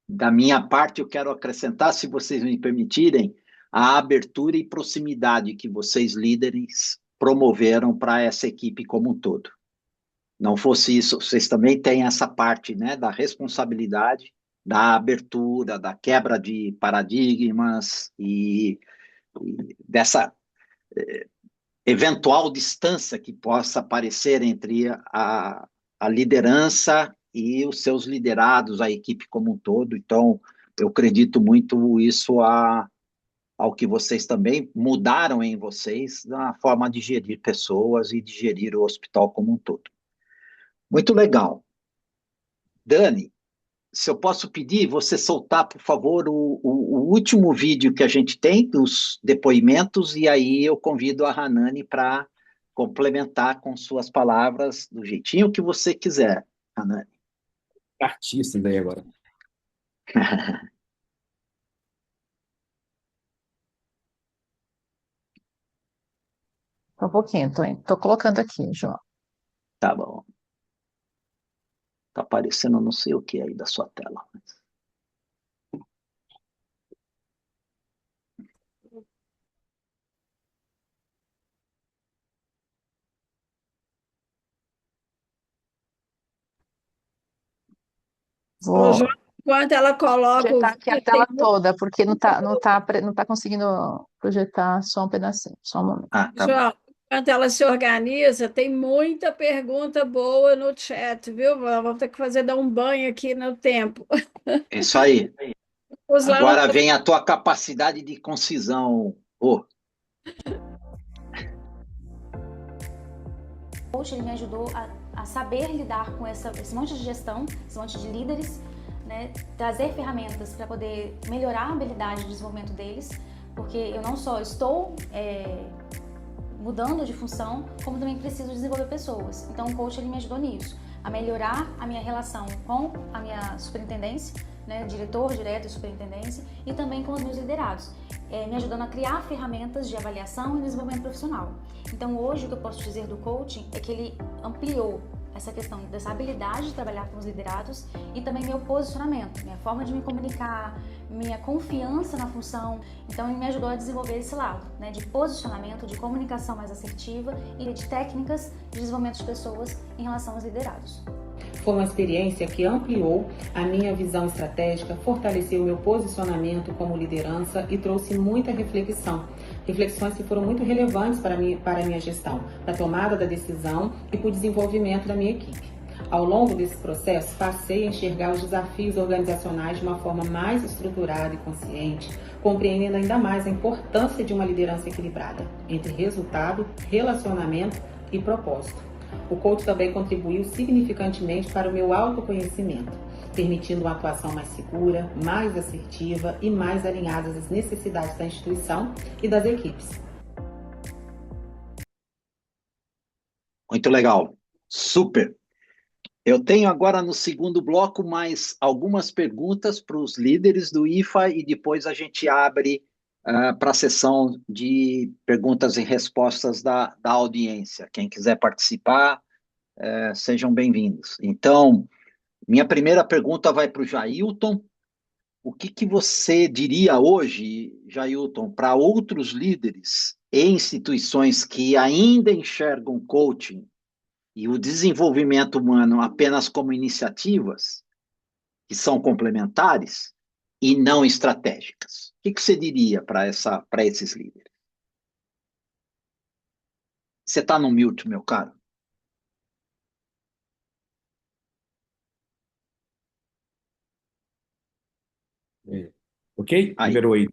A: da minha parte, eu quero acrescentar, se vocês me permitirem, a abertura e proximidade que vocês, líderes, promoveram para essa equipe como um todo. Não fosse isso, vocês também têm essa parte, né, da responsabilidade, da abertura, da quebra de paradigmas e dessa eventual distância que possa aparecer entre a liderança e os seus liderados, a equipe como um todo. Então, eu acredito muito isso ao que vocês também mudaram em vocês na forma de gerir pessoas e de gerir o hospital como um todo. Muito legal. Dani, se eu posso pedir, você soltar, por favor, o último vídeo que a gente tem, dos depoimentos, e aí eu convido a Hanani para complementar com suas palavras do jeitinho que você quiser, Hanani.
F: Artistas aí agora.
I: Só um pouquinho, tô colocando aqui, João.
A: Tá bom. Tá aparecendo não sei o que aí da sua tela.
I: Ô,
J: João, enquanto ela coloca o
I: projetar aqui a
J: vídeo, tem
I: tela toda, porque não tá conseguindo projetar só um pedacinho, só um momento.
A: Ah, tá bom.
J: João, enquanto ela se organiza, tem muita pergunta boa no chat, viu? Vamos ter que dar um banho aqui no tempo.
A: É isso aí.
J: Vamos lá
A: Agora vem a tua capacidade de concisão. Oh,
K: coach, ele me ajudou a saber lidar com esse monte de gestão, esse monte de líderes, né? Trazer ferramentas para poder melhorar a habilidade de desenvolvimento deles, porque eu não só estou mudando de função, como também preciso desenvolver pessoas. Então o coach ele me ajudou nisso, a melhorar a minha relação com a minha superintendência, né, diretor, direto e superintendência, e também com os meus liderados, me ajudando a criar ferramentas de avaliação e desenvolvimento profissional. Então hoje o que eu posso dizer do coaching é que ele ampliou essa questão dessa habilidade de trabalhar com os liderados e também meu posicionamento, minha forma de me comunicar, minha confiança na função. Então ele me ajudou a desenvolver esse lado, né, de posicionamento, de comunicação mais assertiva e de técnicas de desenvolvimento de pessoas em relação aos liderados.
L: Foi uma experiência que ampliou a minha visão estratégica, fortaleceu o meu posicionamento como liderança e trouxe muita reflexão. Reflexões que foram muito relevantes para a minha gestão, para a tomada da decisão e para o desenvolvimento da minha equipe. Ao longo desse processo, passei a enxergar os desafios organizacionais de uma forma mais estruturada e consciente, compreendendo ainda mais a importância de uma liderança equilibrada entre resultado, relacionamento e propósito. O coach também contribuiu significantemente para o meu autoconhecimento, permitindo uma atuação mais segura, mais assertiva e mais alinhada às necessidades da instituição e das equipes.
A: Muito legal, super. Eu tenho agora no segundo bloco mais algumas perguntas para os líderes do IFA e depois a gente abre para a sessão de perguntas e respostas da audiência. Quem quiser participar, sejam bem-vindos. Então, minha primeira pergunta vai para o Jailton. O que você diria hoje, Jailton, para outros líderes e instituições que ainda enxergam coaching e o desenvolvimento humano apenas como iniciativas que são complementares e não estratégicas? O que você diria para esses líderes? Você está no mute, meu caro.
F: Ok?
A: Aí.
F: Liberou aí.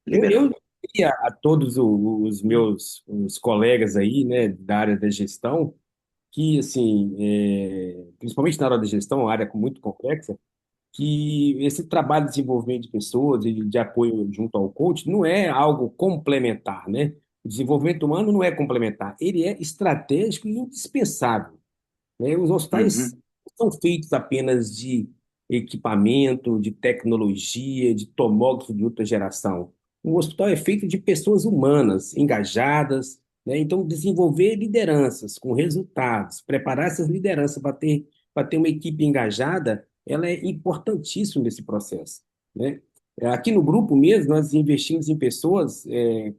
A: Liberou.
F: Eu diria a todos os meus colegas aí, né, da área da gestão, que, assim, principalmente na área da gestão, uma área muito complexa, que esse trabalho de desenvolvimento de pessoas e de apoio junto ao coach não é algo complementar, né? O desenvolvimento humano não é complementar, ele é estratégico e indispensável, né? Os hospitais
A: Uhum.
F: não são feitos apenas de equipamento, de tecnologia, de tomógrafo de última geração. Um hospital é feito de pessoas humanas, engajadas, né? Então, desenvolver lideranças com resultados, preparar essas lideranças para ter uma equipe engajada, ela é importantíssima nesse processo, né? Aqui no grupo mesmo, nós investimos em pessoas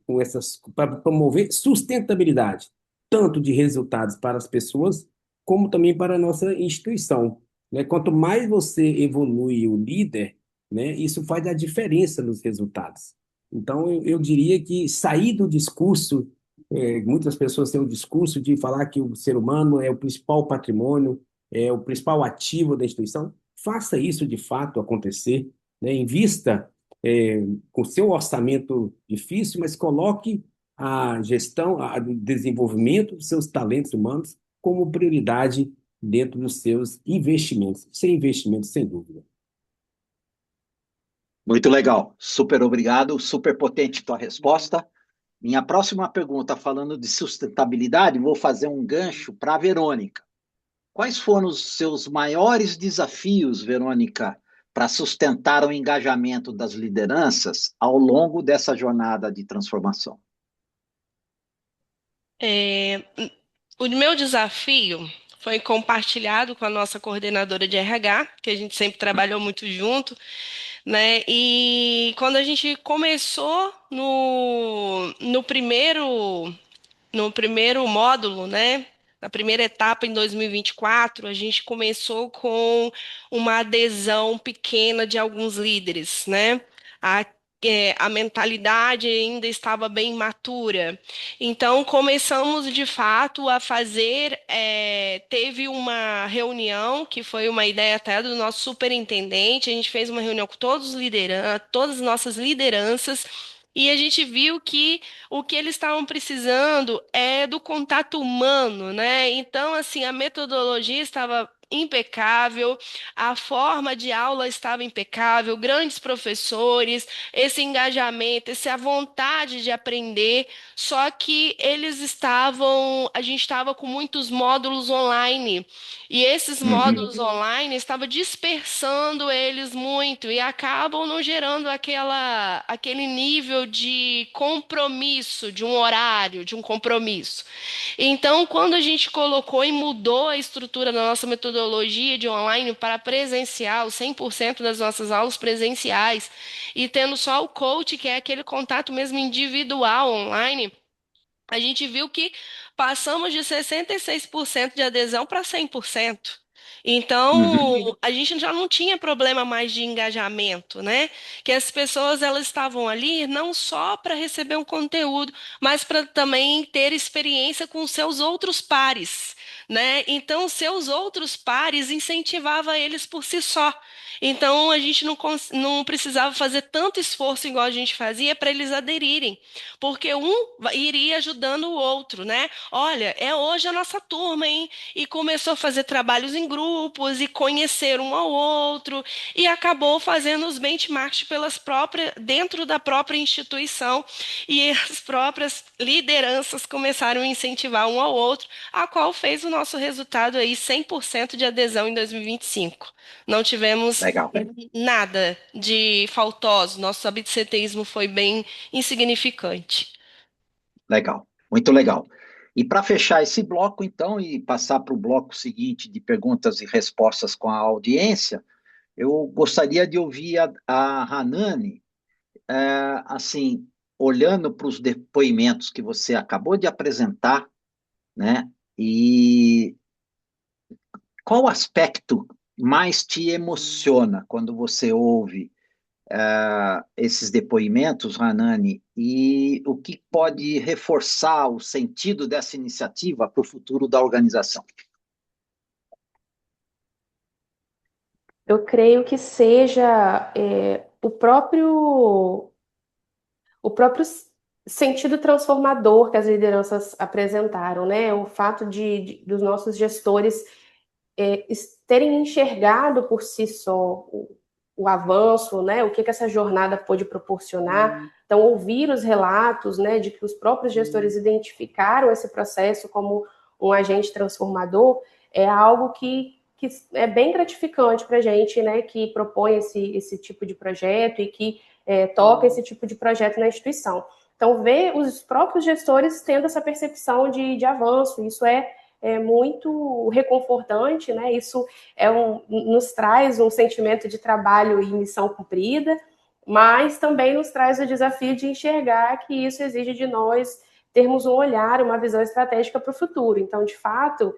F: com essas para promover sustentabilidade, tanto de resultados para as pessoas, como também para a nossa instituição, né? Quanto mais você evolui o líder, né, isso faz a diferença nos resultados. Então, eu diria que sair do discurso, muitas pessoas têm o discurso de falar que o ser humano é o principal patrimônio, é o principal ativo da instituição. Faça isso de fato acontecer, né? Invista com seu orçamento difícil, mas coloque a gestão, o desenvolvimento dos seus talentos humanos como prioridade dentro dos seus investimentos. Sem investimento, sem dúvida.
A: Muito legal. Super obrigado. Super potente tua resposta. Minha próxima pergunta, falando de sustentabilidade, vou fazer um gancho para a Verônica. Quais foram os seus maiores desafios, Verônica, para sustentar o engajamento das lideranças ao longo dessa jornada de transformação?
G: O meu desafio foi compartilhado com a nossa coordenadora de RH, que a gente sempre trabalhou muito junto, né? E quando a gente começou no primeiro módulo, né? Na primeira etapa, em 2024, a gente começou com uma adesão pequena de alguns líderes, né? A, a mentalidade ainda estava bem matura. Então, começamos de fato a fazer. Teve uma reunião, que foi uma ideia até do nosso superintendente. A gente fez uma reunião com todas as nossas lideranças. E a gente viu que o que eles estavam precisando é do contato humano, né? Então, assim, a metodologia estava impecável, a forma de aula estava impecável, grandes professores, esse engajamento, essa vontade de aprender, só que a gente estava com muitos módulos online, e esses módulos online estavam dispersando eles muito e acabam não gerando aquele nível de compromisso, de um horário, de um compromisso. Então, quando a gente colocou e mudou a estrutura da nossa metodologia de online para presencial, 100% das nossas aulas presenciais, e tendo só o coach, que é aquele contato mesmo individual online, a gente viu que passamos de 66% de adesão para 100%. Então, a gente já não tinha problema mais de engajamento, né? Que as pessoas elas estavam ali não só para receber um conteúdo, mas para também ter experiência com seus outros pares, né? Então, seus outros pares incentivava eles por si só. Então, a gente não precisava fazer tanto esforço igual a gente fazia para eles aderirem, porque iria ajudando o outro, né? Olha, é hoje a nossa turma, hein? E começou a fazer trabalhos em grupos e conhecer um ao outro e acabou fazendo os benchmarks dentro da própria instituição e as próprias lideranças começaram a incentivar um ao outro, a qual fez o nosso resultado aí 100% de adesão em 2025. Não tivemos
A: Legal.
G: nada de faltoso, nosso absenteísmo foi bem insignificante.
A: Legal, muito legal. E para fechar esse bloco, então, e passar para o bloco seguinte de perguntas e respostas com a audiência, eu gostaria de ouvir a Hanani, assim, olhando para os depoimentos que você acabou de apresentar, né? E qual aspecto mais te emociona quando você ouve esses depoimentos, Hanani, e o que pode reforçar o sentido dessa iniciativa para o futuro da organização?
H: Eu creio que seja o próprio sentido transformador que as lideranças apresentaram, né? O fato dos nossos gestores terem enxergado por si só o avanço, né? O que essa jornada pôde proporcionar. Então, ouvir os relatos, né, de que os próprios gestores identificaram esse processo como um agente transformador é algo que é bem gratificante para a gente, né, que propõe esse tipo de projeto e que toca esse tipo de projeto na instituição. Então, ver os próprios gestores tendo essa percepção de avanço, isso é muito reconfortante, né? Isso nos traz um sentimento de trabalho e missão cumprida, mas também nos traz o desafio de enxergar que isso exige de nós termos um olhar, uma visão estratégica para o futuro. Então, de fato,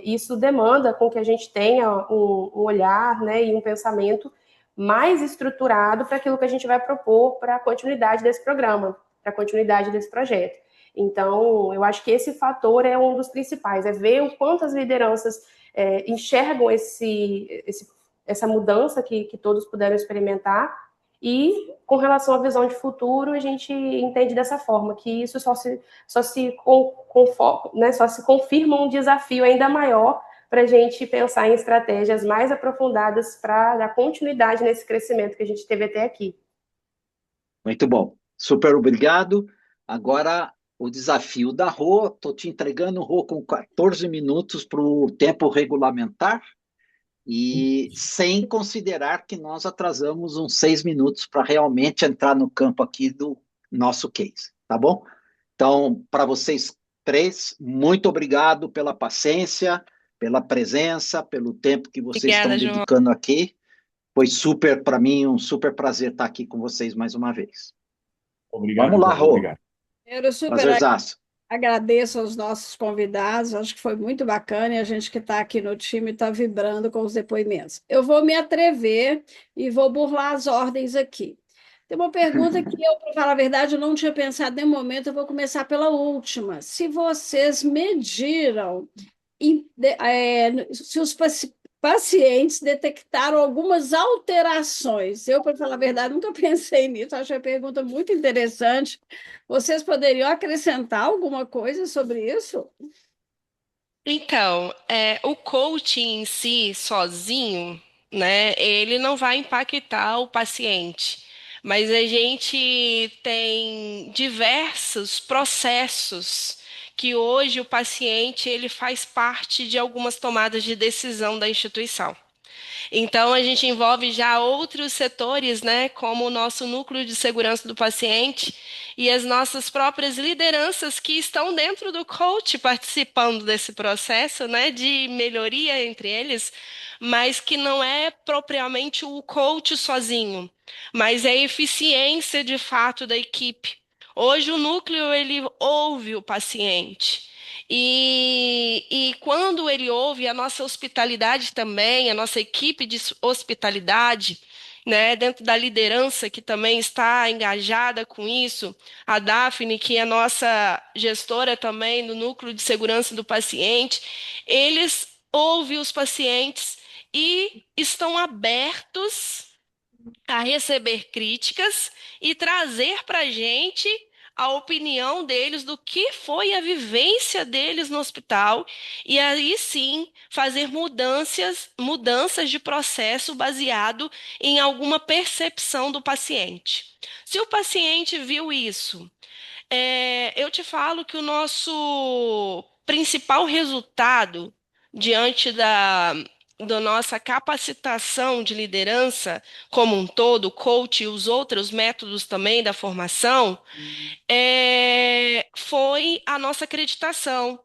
H: isso demanda com que a gente tenha um olhar, né, e um pensamento mais estruturado para aquilo que a gente vai propor para a continuidade desse programa, para a continuidade desse projeto. Então, eu acho que esse fator é um dos principais, é ver o quanto as lideranças enxergam essa mudança que todos puderam experimentar, e com relação à visão de futuro, a gente entende dessa forma, que isso só se confirma um desafio ainda maior para a gente pensar em estratégias mais aprofundadas para dar continuidade nesse crescimento que a gente teve até aqui.
A: Muito bom, super obrigado. Agora, o desafio da Rô, estou te entregando, Rô, com 14 minutos para o tempo regulamentar, e sem considerar que nós atrasamos uns 6 minutos para realmente entrar no campo aqui do nosso case, tá bom? Então, para vocês três, muito obrigado pela paciência, pela presença, pelo tempo que vocês
G: Obrigada,
A: estão dedicando aqui. Foi super, para mim, um super prazer estar aqui com vocês mais uma vez.
F: Obrigado.
A: Vamos lá, Rô.
F: Obrigado.
J: Eu super
A: Prazerzaço.
J: agradeço aos nossos convidados, acho que foi muito bacana e a gente que está aqui no time está vibrando com os depoimentos. Eu vou me atrever e vou burlar as ordens aqui. Tem uma pergunta que eu, para falar a verdade, eu não tinha pensado em nenhum momento, eu vou começar pela última. Se vocês mediram se os pacientes detectaram algumas alterações. Eu, para falar a verdade, nunca pensei nisso, achei a pergunta muito interessante. Vocês poderiam acrescentar alguma coisa sobre isso?
G: Então, o coaching em si, sozinho, né, ele não vai impactar o paciente, mas a gente tem diversos processos que hoje o paciente ele faz parte de algumas tomadas de decisão da instituição. Então, a gente envolve já outros setores, né, como o nosso núcleo de segurança do paciente e as nossas próprias lideranças que estão dentro do coach participando desse processo, né, de melhoria entre eles, mas que não é propriamente o coach sozinho, mas é a eficiência de fato da equipe. Hoje o núcleo ele ouve o paciente. E quando ele ouve a nossa hospitalidade também, a nossa equipe de hospitalidade, né, dentro da liderança que também está engajada com isso, a Daphne, que é nossa gestora também do núcleo de segurança do paciente, eles ouvem os pacientes e estão abertos a receber críticas e trazer para a gente a opinião deles do que foi a vivência deles no hospital e aí sim fazer mudanças de processo baseado em alguma percepção do paciente. Se o paciente viu isso, eu te falo que o nosso principal resultado diante da nossa capacitação de liderança como um todo, o coach e os outros métodos também da formação, foi a nossa acreditação,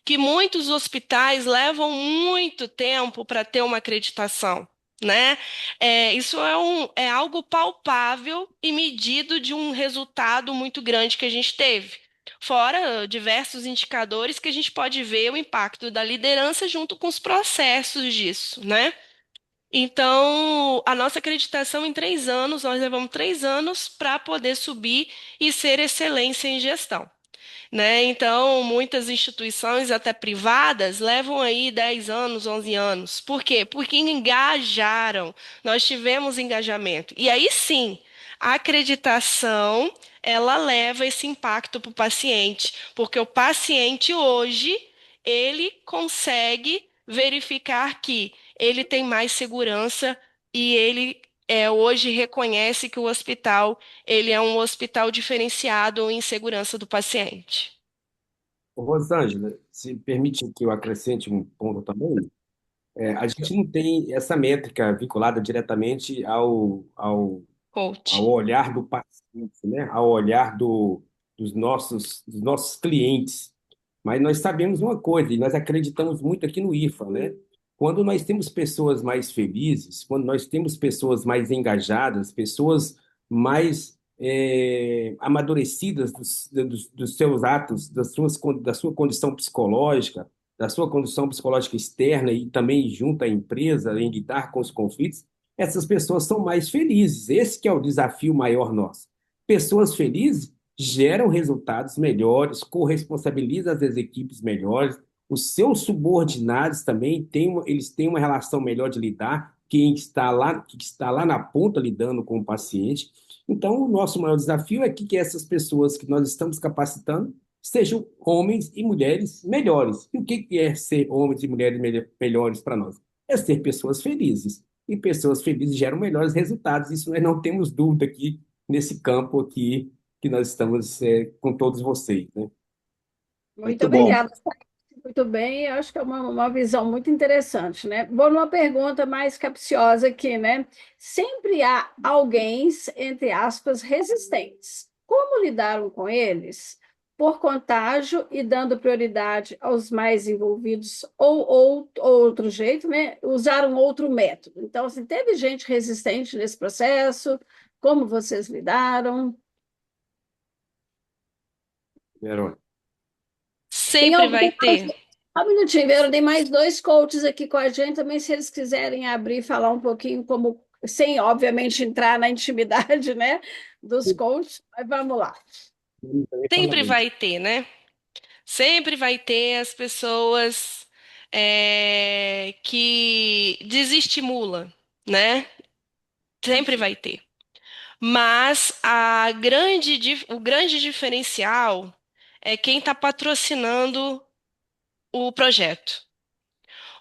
G: que muitos hospitais levam muito tempo para ter uma acreditação. Né? Isso é algo palpável e medido de um resultado muito grande que a gente teve. Fora diversos indicadores que a gente pode ver o impacto da liderança junto com os processos disso, né? Então, a nossa acreditação em 3 anos, nós levamos 3 anos para poder subir e ser excelência em gestão, né? Então, muitas instituições, até privadas, levam aí 10 anos, 11 anos. Por quê? Porque engajaram. Nós tivemos engajamento. E aí sim, a acreditação, ela leva esse impacto para o paciente, porque o paciente hoje, ele consegue verificar que ele tem mais segurança e ele hoje reconhece que o hospital ele é um hospital diferenciado em segurança do paciente.
F: Ô, Rosângela, se permite que eu acrescente um ponto também, a gente não tem essa métrica vinculada diretamente ao
G: Coach.
F: olhar do paciente, né? Ao olhar dos nossos clientes. Mas nós sabemos uma coisa, e nós acreditamos muito aqui no IFA, né? Quando nós temos pessoas mais felizes, quando nós temos pessoas mais engajadas, pessoas mais amadurecidas dos seus atos, da sua condição psicológica, da sua condição psicológica externa e também junto à empresa em lidar com os conflitos, essas pessoas são mais felizes. Esse que é o desafio maior nosso. Pessoas felizes geram resultados melhores, corresponsabilizam as equipes melhores, os seus subordinados também eles têm uma relação melhor de lidar, que está lá na ponta lidando com o paciente. Então, o nosso maior desafio é que essas pessoas que nós estamos capacitando sejam homens e mulheres melhores. E o que é ser homens e mulheres melhores para nós? É ser pessoas felizes. E pessoas felizes geram melhores resultados. Isso nós não temos dúvida aqui nesse campo aqui que nós estamos com todos vocês, né?
J: Muito
A: Muito bom.
J: obrigada. Muito bem, eu acho que é uma visão muito interessante, né? Vou numa pergunta mais capciosa aqui, né? Sempre há alguém, entre aspas, resistentes. Como lidaram com eles? Por contágio e dando prioridade aos mais envolvidos, ou outro jeito, né? Usaram outro método. Então, assim, teve gente resistente nesse processo? Como vocês lidaram?
F: Verônica.
J: Tem
G: Sempre
J: alguém
G: vai
J: mais?
G: ter.
J: Só um minutinho, Vera, tem mais dois coaches aqui com a gente também, se eles quiserem abrir e falar um pouquinho como, sem, obviamente, entrar na intimidade, né, dos coaches, mas vamos lá.
G: Sempre vai ter, né? Sempre vai ter as pessoas que desestimula, né? Sempre vai ter. Mas o grande diferencial é quem está patrocinando o projeto.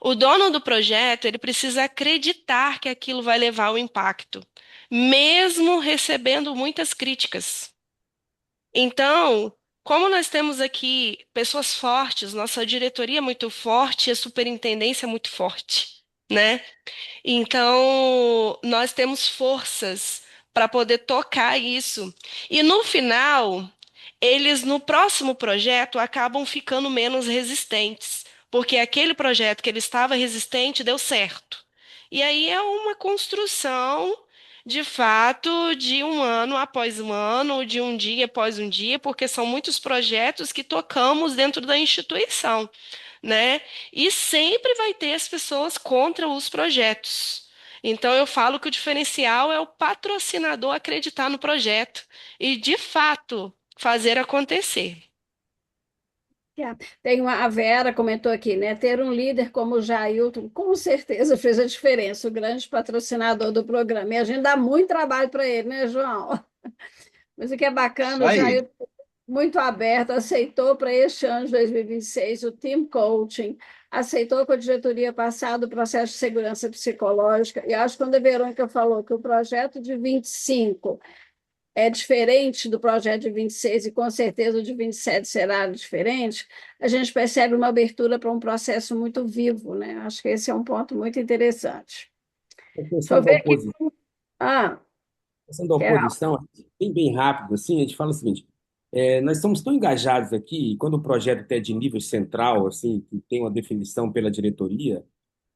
G: O dono do projeto, ele precisa acreditar que aquilo vai levar ao impacto, mesmo recebendo muitas críticas. Então, como nós temos aqui pessoas fortes, nossa diretoria é muito forte, a superintendência é muito forte, né? Então, nós temos forças para poder tocar isso. E no final, eles no próximo projeto acabam ficando menos resistentes, porque aquele projeto que ele estava resistente deu certo. E aí é uma construção, de fato, de um ano após um ano, de um dia após um dia, porque são muitos projetos que tocamos dentro da instituição, né? E sempre vai ter as pessoas contra os projetos. Então eu falo que o diferencial é o patrocinador acreditar no projeto e, de fato, fazer acontecer.
J: A Vera comentou aqui, né? Ter um líder como o Jailton, com certeza fez a diferença, o grande patrocinador do programa. E a gente dá muito trabalho para ele, né, João? Mas o que é
A: Isso
J: bacana, o
A: aí.
J: Jailton muito aberto, aceitou para este ano de 2026 o Team Coaching, aceitou com a diretoria passar do processo de segurança psicológica. E acho que quando a Verônica falou que o projeto de 25 é diferente do projeto de 26 e com certeza o de 27 será diferente, a gente percebe uma abertura para um processo muito vivo, né? Acho que esse é um ponto muito interessante.
F: A
J: Deixa eu
F: questão da
J: ver aqui.
F: oposição,
J: Ah,
F: a questão da
J: quer
F: oposição, bem rápido, assim, a gente fala o seguinte, nós estamos tão engajados aqui, e quando o projeto é de nível central, assim, que tem uma definição pela diretoria,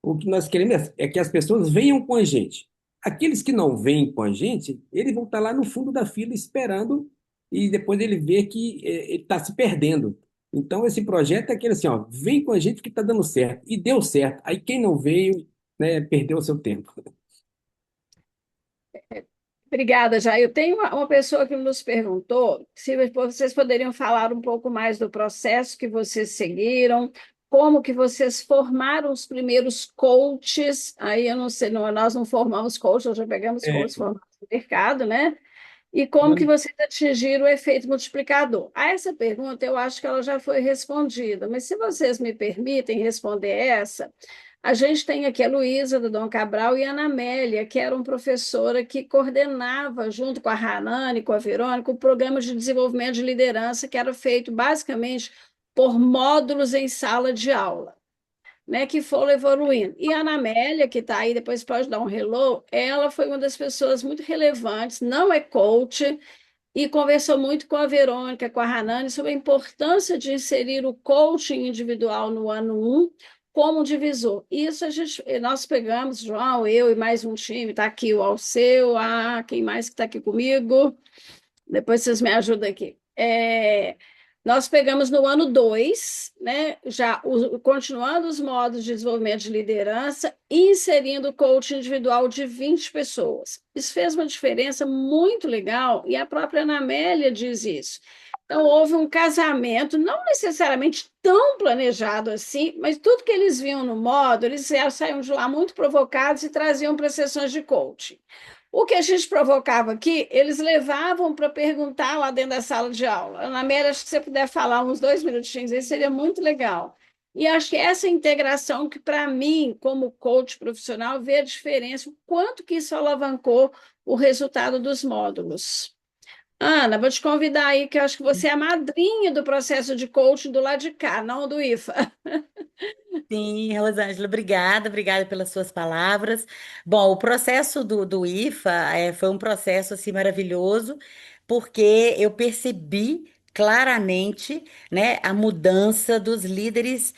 F: o que nós queremos é que as pessoas venham com a gente. Aqueles que não vêm com a gente, eles vão estar lá no fundo da fila esperando e depois ele vê que ele está se perdendo. Então, esse projeto é aquele assim, ó, vem com a gente que está dando certo. E deu certo. Aí quem não veio, né, perdeu o seu tempo.
J: Obrigada, Jair. Eu tenho uma pessoa que nos perguntou se vocês poderiam falar um pouco mais do processo que vocês seguiram, como que vocês formaram os primeiros coaches. Aí eu não sei, nós não formamos coaches, nós já pegamos
F: É,
J: coaches formados no mercado, né? E como que vocês atingiram o efeito multiplicador? A essa pergunta, eu acho que ela já foi respondida, mas se vocês me permitem responder essa, a gente tem aqui a Luísa, do Dom Cabral, e a Ana Amélia, que era uma professora que coordenava, junto com a Hanane, com a Verônica, o programa de desenvolvimento de liderança, que era feito basicamente por módulos em sala de aula, né, que foram evoluindo. E a Ana Amélia, que está aí, depois pode dar um hello, ela foi uma das pessoas muito relevantes, não é coach, e conversou muito com a Verônica, com a Hanane, sobre a importância de inserir o coaching individual no ano 1 como divisor. Isso nós pegamos, João, eu e mais um time, está aqui o Alceu, quem mais que está aqui comigo? Depois vocês me ajudam aqui. Nós pegamos no ano 2, né, continuando os modos de desenvolvimento de liderança e inserindo o coaching individual de 20 pessoas. Isso fez uma diferença muito legal e a própria Ana Amélia diz isso. Então, houve um casamento, não necessariamente tão planejado assim, mas tudo que eles viam no módulo, eles saíam de lá muito provocados e traziam para as sessões de coaching. O que a gente provocava aqui, eles levavam para perguntar lá dentro da sala de aula. Ana Amélia, acho que você puder falar uns 2 minutinhos aí, seria muito legal. E acho que essa integração que, para mim, como coach profissional, vê a diferença, o quanto que isso alavancou o resultado dos módulos. Ana, vou te convidar aí, que eu acho que você é a madrinha do processo de coaching do lado de cá, não do IFA.
M: Sim, Rosângela, obrigada pelas suas palavras. Bom, o processo do IFA foi um processo assim maravilhoso, porque eu percebi claramente, né, a mudança dos líderes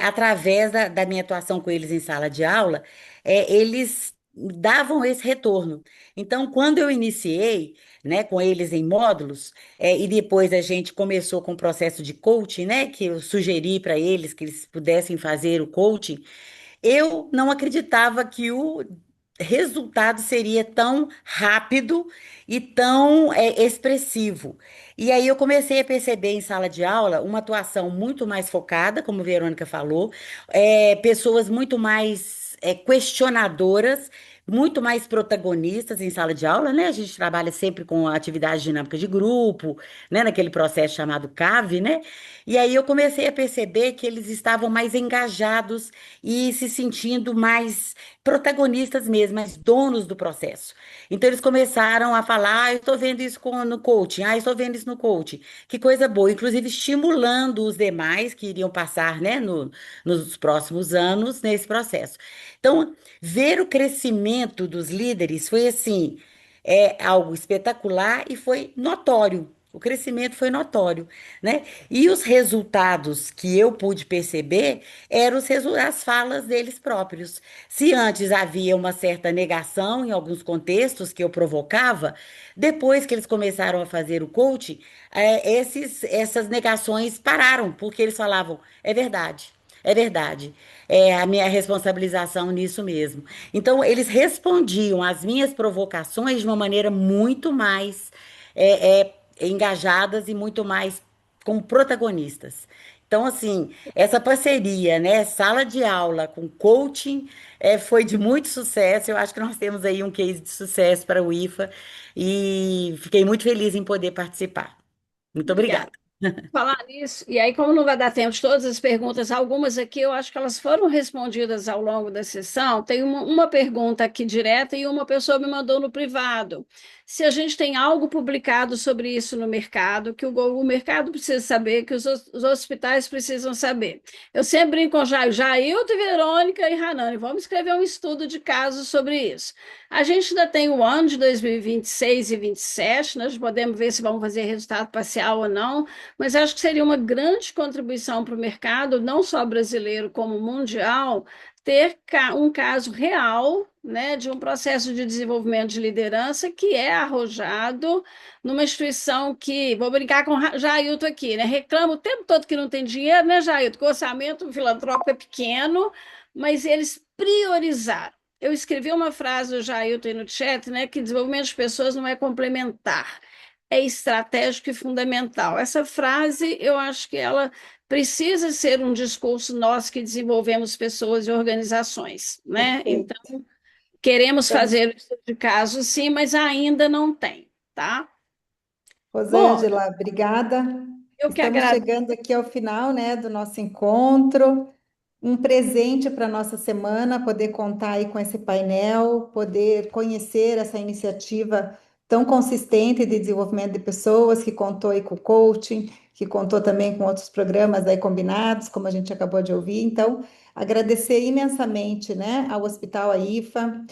M: através da minha atuação com eles em sala de aula, eles davam esse retorno. Então, quando eu iniciei, né, com eles em módulos, e depois a gente começou com o processo de coaching, né, que eu sugeri para eles que eles pudessem fazer o coaching. Eu não acreditava que o resultado seria tão rápido e tão expressivo. E aí eu comecei a perceber em sala de aula uma atuação muito mais focada, como a Verônica falou, pessoas muito mais questionadoras, muito mais protagonistas em sala de aula, né? A gente trabalha sempre com atividade dinâmica de grupo, né? Naquele processo chamado CAV, né? E aí eu comecei a perceber que eles estavam mais engajados e se sentindo mais protagonistas mesmo, mais donos do processo. Então eles começaram a falar, eu estou vendo isso no coaching, eu estou vendo isso no coaching. Que coisa boa, inclusive estimulando os demais que iriam passar, né, nos próximos anos nesse processo. Então, ver o crescimento dos líderes foi assim, algo espetacular e foi notório. O crescimento foi notório, né? E os resultados que eu pude perceber eram as falas deles próprios. Se antes havia uma certa negação em alguns contextos que eu provocava, depois que eles começaram a fazer o coaching, essas negações pararam, porque eles falavam, é verdade. É verdade. É a minha responsabilização nisso mesmo. Então, eles respondiam às minhas provocações de uma maneira muito mais engajadas e muito mais como protagonistas. Então, assim, essa parceria, né, sala de aula com coaching, foi de muito sucesso. Eu acho que nós temos aí um case de sucesso para o IFA e fiquei muito feliz em poder participar. Muito
J: Obrigada.
M: obrigada.
J: Falar nisso, e aí, como não vai dar tempo de todas as perguntas, algumas aqui eu acho que elas foram respondidas ao longo da sessão. Tem uma pergunta aqui direta e uma pessoa me mandou no privado. Se a gente tem algo publicado sobre isso no mercado, que o mercado precisa saber, que os hospitais precisam saber. Eu sempre brinco com Jailton, Verônica e Hanani, vamos escrever um estudo de casos sobre isso. A gente ainda tem o ano de 2026 e 2027, nós podemos ver se vamos fazer resultado parcial ou não, mas acho que seria uma grande contribuição para o mercado, não só brasileiro, como mundial, ter um caso real, né, de um processo de desenvolvimento de liderança que é arrojado numa instituição que, vou brincar com o Jailton aqui, né, reclama o tempo todo que não tem dinheiro, né, Jailton, que o orçamento filantrópico é pequeno, mas eles priorizaram. Eu escrevi uma frase do Jailton aí no chat, né, que desenvolvimento de pessoas não é complementar, é estratégico e fundamental. Essa frase, eu acho que ela precisa ser um discurso nós que desenvolvemos pessoas e organizações, né?
B: Perfeito.
J: Então, queremos
B: Então,
J: fazer o estudo de caso, sim, mas ainda não tem, tá? Bom,
B: Rosângela, obrigada.
J: eu que
B: Estamos
J: agradeço.
B: chegando aqui ao final, né, do nosso encontro. Um presente para a nossa semana, poder contar aí com esse painel, poder conhecer essa iniciativa tão consistente de desenvolvimento de pessoas, que contou aí com o coaching, que contou também com outros programas aí combinados, como a gente acabou de ouvir. Então, agradecer imensamente, né, ao Hospital AIFA,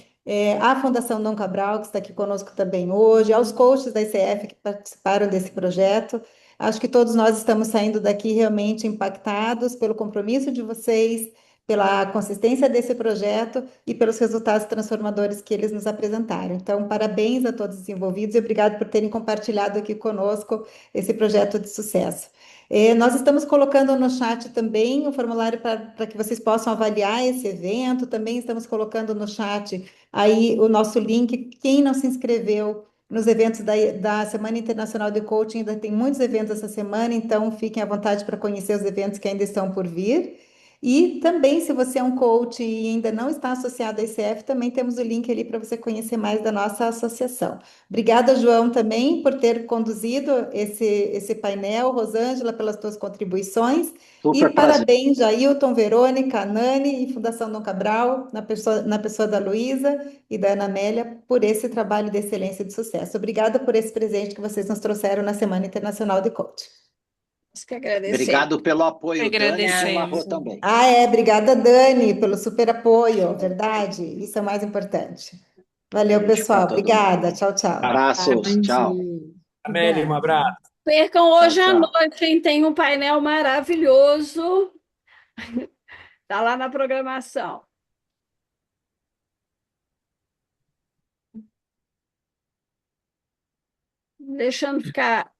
B: à Fundação Dom Cabral, que está aqui conosco também hoje, aos coaches da ICF que participaram desse projeto. Acho que todos nós estamos saindo daqui realmente impactados pelo compromisso de vocês, pela consistência desse projeto e pelos resultados transformadores que eles nos apresentaram. Então, parabéns a todos os envolvidos e obrigado por terem compartilhado aqui conosco esse projeto de sucesso. Nós estamos colocando no chat também o formulário para que vocês possam avaliar esse evento. Também estamos colocando no chat aí o nosso link. Quem não se inscreveu nos eventos da Semana Internacional de Coaching, ainda tem muitos eventos essa semana, então fiquem à vontade para conhecer os eventos que ainda estão por vir. E também, se você é um coach e ainda não está associado à ICF, também temos o link ali para você conhecer mais da nossa associação. Obrigada, João, também por ter conduzido esse painel, Rosângela, pelas tuas contribuições.
A: Super
B: E
A: prazer.
B: parabéns, Jailton, Verônica, Nani e Fundação Dom Cabral, na pessoa da Luísa e da Ana Amélia, por esse trabalho de excelência e de sucesso. Obrigada por esse presente que vocês nos trouxeram na Semana Internacional de Coaching.
J: Nós que agradecemos.
A: Obrigado pelo apoio, Dani e pela Rô
G: Agradecemos.
A: também.
B: Obrigada, Dani, pelo super apoio, verdade? Isso é o mais importante. Valeu,
A: Beijo para
B: pessoal.
A: todo mundo.
B: Obrigada. Tchau, tchau.
A: Abraços,
C: Bom
A: tchau.
C: dia.
F: Amélia, um abraço.
J: Percam
A: Tchau,
J: hoje à
A: tchau.
J: noite, hein? Tem um painel maravilhoso. Está lá na programação. Deixando ficar